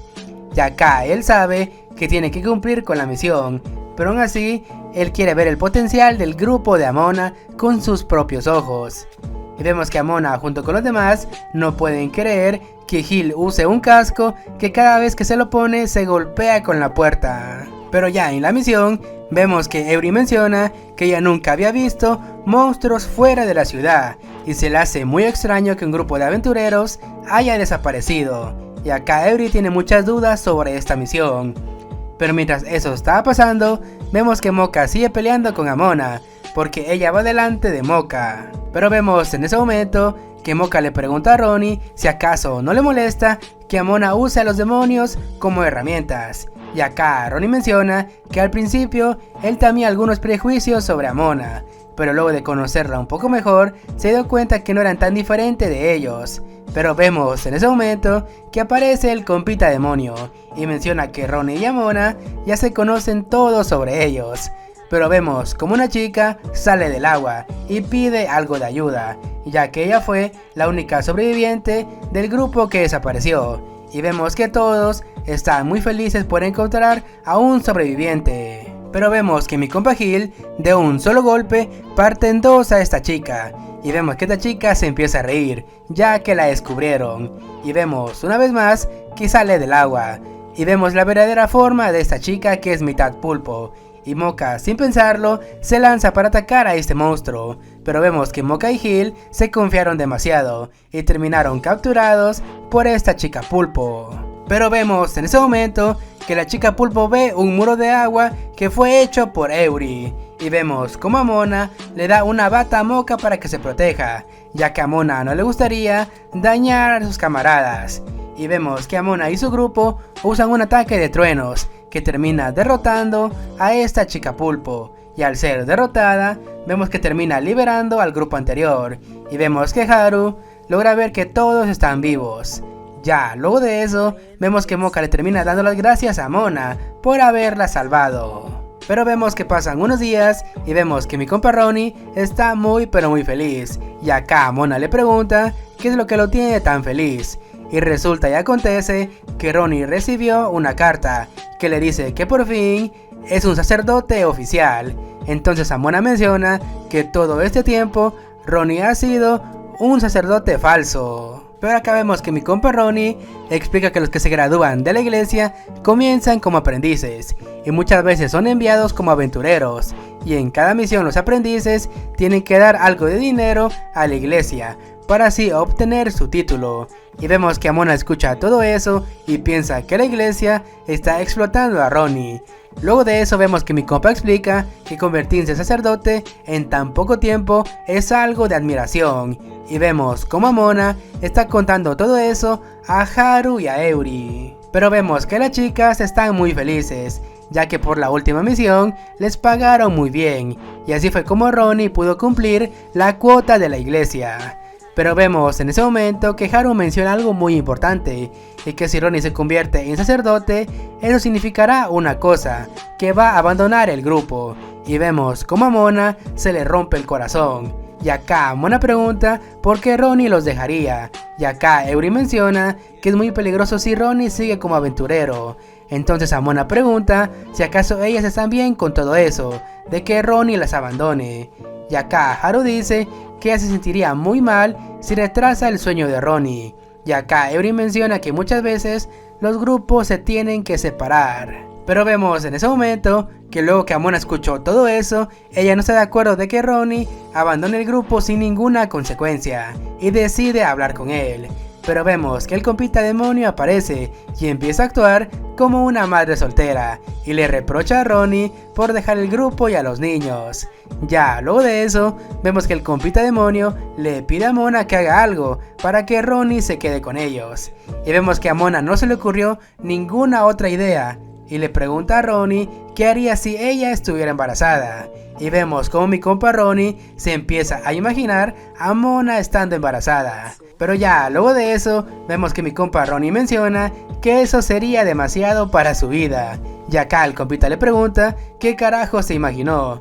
Y acá él sabe que tiene que cumplir con la misión, pero aún así él quiere ver el potencial del grupo de Amona con sus propios ojos. Y vemos que Amona junto con los demás no pueden creer que Gil use un casco que cada vez que se lo pone se golpea con la puerta. Pero ya en la misión vemos que Eury menciona que ella nunca había visto monstruos fuera de la ciudad y se le hace muy extraño que un grupo de aventureros haya desaparecido. Y acá Eury tiene muchas dudas sobre esta misión. Pero mientras eso estaba pasando, vemos que Moka sigue peleando con Amona porque ella va delante de Moka. Pero vemos en ese momento que Moka le pregunta a Ronnie si acaso no le molesta que Amona use a los demonios como herramientas. Y acá Ronnie menciona que al principio él tenía algunos prejuicios sobre Amona, pero luego de conocerla un poco mejor se dio cuenta que no eran tan diferentes de ellos. Pero vemos en ese momento que aparece el compita demonio y menciona que Ronnie y Amona ya se conocen todo sobre ellos. Pero vemos como una chica sale del agua y pide algo de ayuda, ya que ella fue la única sobreviviente del grupo que desapareció. Y vemos que todos están muy felices por encontrar a un sobreviviente. Pero vemos que mi compa Gil de un solo golpe parte en dos a esta chica. y vemos que esta chica se empieza a reír, ya que la descubrieron, y vemos una vez más que sale del agua, y vemos la verdadera forma de esta chica que es mitad pulpo, y Moka, sin pensarlo, se lanza para atacar a este monstruo, pero vemos que Moka y Gil se confiaron demasiado, y terminaron capturados por esta chica pulpo. Pero vemos en ese momento que la chica pulpo ve un muro de agua que fue hecho por Eury, y vemos como Amona le da una bata a Moka para que se proteja, ya que a Amona no le gustaría dañar a sus camaradas, y vemos que Amona y su grupo usan un ataque de truenos que termina derrotando a esta chica pulpo, y al ser derrotada vemos que termina liberando al grupo anterior, y vemos que Haru logra ver que todos están vivos. Ya luego de eso vemos que Moka le termina dando las gracias a Mona por haberla salvado. Pero vemos que pasan unos días y vemos que mi compa Ronnie está muy pero muy feliz, y acá Mona le pregunta qué es lo que lo tiene tan feliz, y resulta y acontece que Ronnie recibió una carta que le dice que por fin es un sacerdote oficial. Entonces Amona menciona que todo este tiempo Ronnie ha sido un sacerdote falso. Pero acá vemos que mi compa Ronnie explica que los que se gradúan de la iglesia comienzan como aprendices y muchas veces son enviados como aventureros, y en cada misión los aprendices tienen que dar algo de dinero a la iglesia para así obtener su título. Y vemos que Amona escucha todo eso y piensa que la iglesia está explotando a Ronnie. Luego de eso vemos que mi compa explica que convertirse en sacerdote en tan poco tiempo es algo de admiración, y vemos como Amona está contando todo eso a Haru y a Eury. Pero vemos que las chicas están muy felices, ya que por la última misión les pagaron muy bien, y así fue como Ronnie pudo cumplir la cuota de la iglesia. Pero vemos en ese momento que Haru menciona algo muy importante, y que si Ronnie se convierte en sacerdote, eso significará una cosa, que va a abandonar el grupo, y vemos como a Mona se le rompe el corazón, y acá Mona pregunta por qué Ronnie los dejaría, y acá Eury menciona que es muy peligroso si Ronnie sigue como aventurero. Entonces Amona pregunta si acaso ellas están bien con todo eso, de que Ronnie las abandone, y acá Haru dice que ella se sentiría muy mal si retrasa el sueño de Ronnie, y acá Eury menciona que muchas veces los grupos se tienen que separar. Pero vemos en ese momento que luego que Amona escuchó todo eso, ella no está de acuerdo de que Ronnie abandone el grupo sin ninguna consecuencia, y decide hablar con él. Pero vemos que el compita demonio aparece y empieza a actuar como una madre soltera, y le reprocha a Ronnie por dejar el grupo y a los niños. Ya luego de eso, vemos que el compita demonio le pide a Mona que haga algo para que Ronnie se quede con ellos. Y vemos que a Mona no se le ocurrió ninguna otra idea, y le pregunta a Ronnie qué haría si ella estuviera embarazada. Y vemos como mi compa Ronnie se empieza a imaginar a Mona estando embarazada. Pero ya luego de eso, vemos que mi compa Ronnie menciona que eso sería demasiado para su vida. Y acá el compita le pregunta qué carajo se imaginó.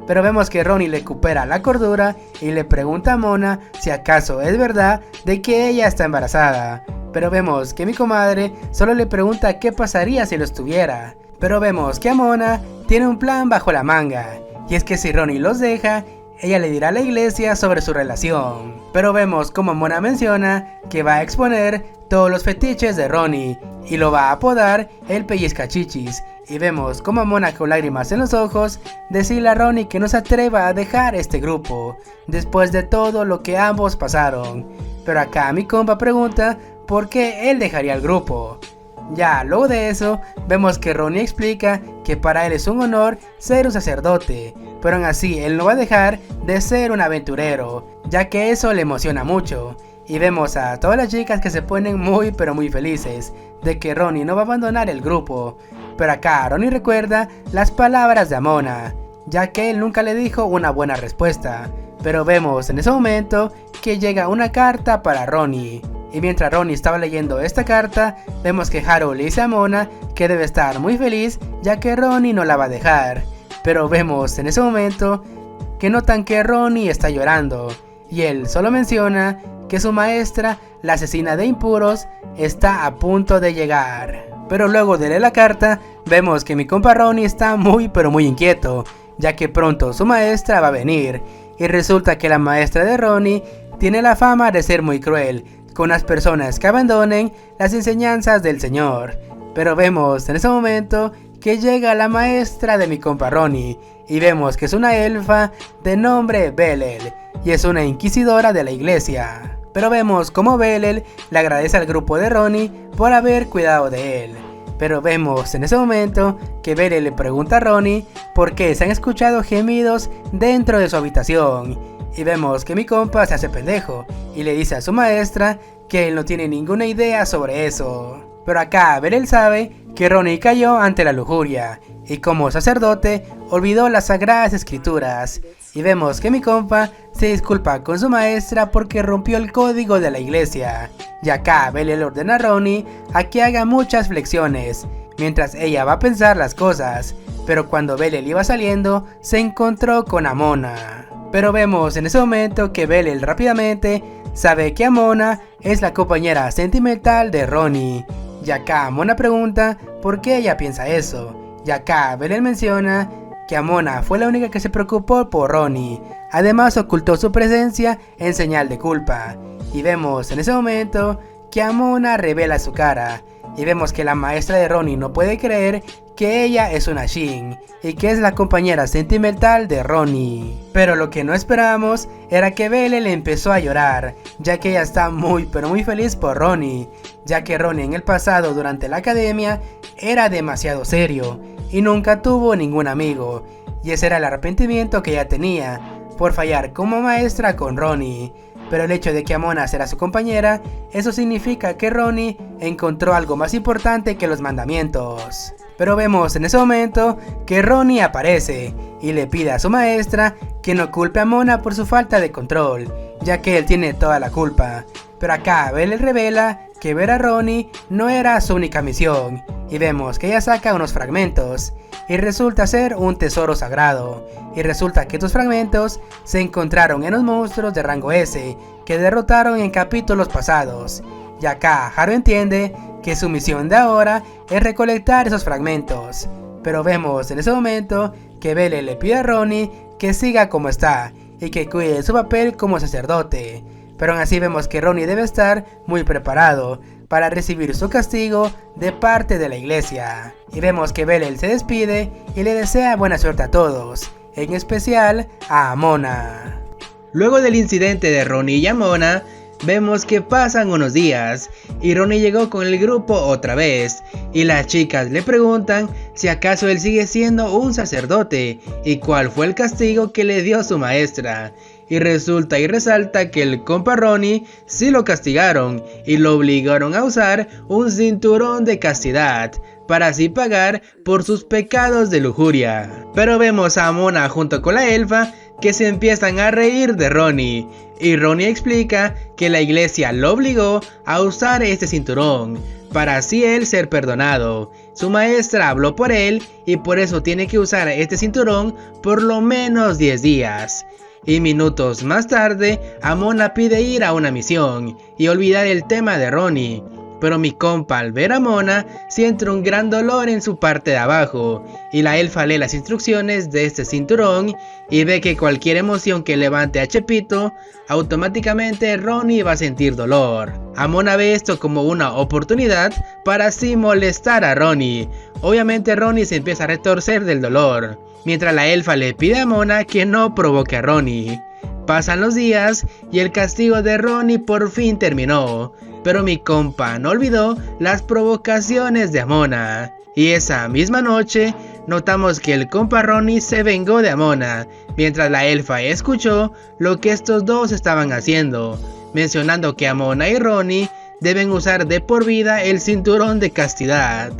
Pero vemos que Ronnie recupera la cordura y le pregunta a Mona si acaso es verdad de que ella está embarazada. Pero vemos que mi comadre solo le pregunta qué pasaría si lo estuviera. Pero vemos que Mona tiene un plan bajo la manga, y es que si Ronnie los deja, ella le dirá a la iglesia sobre su relación. Pero vemos como Mona menciona que va a exponer todos los fetiches de Ronnie y lo va a apodar el pellizcachichis. Y vemos como Mona con lágrimas en los ojos decirle a Ronnie que no se atreva a dejar este grupo después de todo lo que ambos pasaron. Pero acá mi compa pregunta por qué él dejaría el grupo. Ya luego de eso, vemos que Ronnie explica que para él es un honor ser un sacerdote, pero aún así él no va a dejar de ser un aventurero, ya que eso le emociona mucho. Y vemos a todas las chicas que se ponen muy pero muy felices de que Ronnie no va a abandonar el grupo. Pero acá Ronnie recuerda las palabras de Amona, ya que él nunca le dijo una buena respuesta. Pero vemos en ese momento que llega una carta para Ronnie. Y mientras Ronnie estaba leyendo esta carta, vemos que Haru le dice a Mona que debe estar muy feliz ya que Ronnie no la va a dejar. Pero vemos en ese momento que notan que Ronnie está llorando, y él solo menciona que su maestra, la asesina de impuros, está a punto de llegar. Pero luego de leer la carta, vemos que mi compa Ronnie está muy pero muy inquieto, ya que pronto su maestra va a venir. y resulta que la maestra de Ronnie tiene la fama de ser muy cruel con las personas que abandonen las enseñanzas del Señor. Pero vemos en ese momento que llega la maestra de mi compa Ronnie y vemos que es una elfa de nombre Bellel y es una inquisidora de la iglesia. Pero vemos como Bellel le agradece al grupo de Ronnie por haber cuidado de él. Pero vemos en ese momento que Bellel le pregunta a Ronnie por qué se han escuchado gemidos dentro de su habitación. Y vemos que mi compa se hace pendejo y le dice a su maestra que él no tiene ninguna idea sobre eso. Pero acá Bellel sabe que Ronnie cayó ante la lujuria y como sacerdote olvidó las sagradas escrituras. Y vemos que mi compa se disculpa con su maestra porque rompió el código de la iglesia. Y acá Bellel ordena a Ronnie a que haga muchas flexiones, mientras ella va a pensar las cosas. Pero cuando Bellel iba saliendo, se encontró con Amona. Pero vemos en ese momento que Bellel rápidamente sabe que Amona es la compañera sentimental de Ronnie. Y acá Amona pregunta por qué ella piensa eso. Y acá Bellel menciona que Amona fue la única que se preocupó por Ronnie. Además ocultó su presencia en señal de culpa. Y vemos en ese momento que Amona revela su cara. Y vemos que la maestra de Ronnie no puede creer que ella es una Shin y que es la compañera sentimental de Ronnie. Pero lo que no esperábamos era que Bellel empezó a llorar, ya que ella está muy feliz por Ronnie, ya que Ronnie en el pasado durante la academia era demasiado serio y nunca tuvo ningún amigo, y ese era el arrepentimiento que ella tenía por fallar como maestra con Ronnie. Pero el hecho de que Amona será su compañera, eso significa que Ronnie encontró algo más importante que los mandamientos. Pero vemos en ese momento que Ronnie aparece y le pide a su maestra que no culpe a Amona por su falta de control, ya que él tiene toda la culpa. Pero acá Bellel revela que ver a Ronnie no era su única misión, y vemos que ella saca unos fragmentos y resulta ser un tesoro sagrado, y resulta que estos fragmentos se encontraron en los monstruos de rango S que derrotaron en capítulos pasados. Y acá Haru entiende que su misión de ahora es recolectar esos fragmentos. Pero vemos en ese momento que Bellel le pide a Ronnie que siga como está y que cuide su papel como sacerdote. Pero aún así vemos que Ronnie debe estar muy preparado para recibir su castigo de parte de la iglesia. Y vemos que Bellel se despide y le desea buena suerte a todos, en especial a Amona. Luego del incidente de Ronnie y Amona, vemos que pasan unos días y Ronnie llegó con el grupo otra vez y las chicas le preguntan si acaso él sigue siendo un sacerdote y cuál fue el castigo que le dio su maestra. Y resulta y resalta que el compa Ronnie sí lo castigaron y lo obligaron a usar un cinturón de castidad para así pagar por sus pecados de lujuria. Pero vemos a Amona junto con la elfa que se empiezan a reír de Ronnie, y Ronnie explica que la iglesia lo obligó a usar este cinturón para así él ser perdonado. Su maestra habló por él y por eso tiene que usar este cinturón por lo menos 10 días. Y minutos más tarde, Amona pide ir a una misión y olvidar el tema de Ronnie. Pero mi compa al ver a Amona siente un gran dolor en su parte de abajo y la elfa lee las instrucciones de este cinturón y ve que cualquier emoción que levante a Chepito, automáticamente Ronnie va a sentir dolor. Amona ve esto como una oportunidad para así molestar a Ronnie. Obviamente Ronnie se empieza a retorcer del dolor, mientras la elfa le pide a Amona que no provoque a Ronnie. Pasan los días y el castigo de Ronnie por fin terminó, pero mi compa no olvidó las provocaciones de Amona. Y esa misma noche notamos que el compa Ronnie se vengó de Amona, mientras la elfa escuchó lo que estos dos estaban haciendo, mencionando que Amona y Ronnie deben usar de por vida el cinturón de castidad.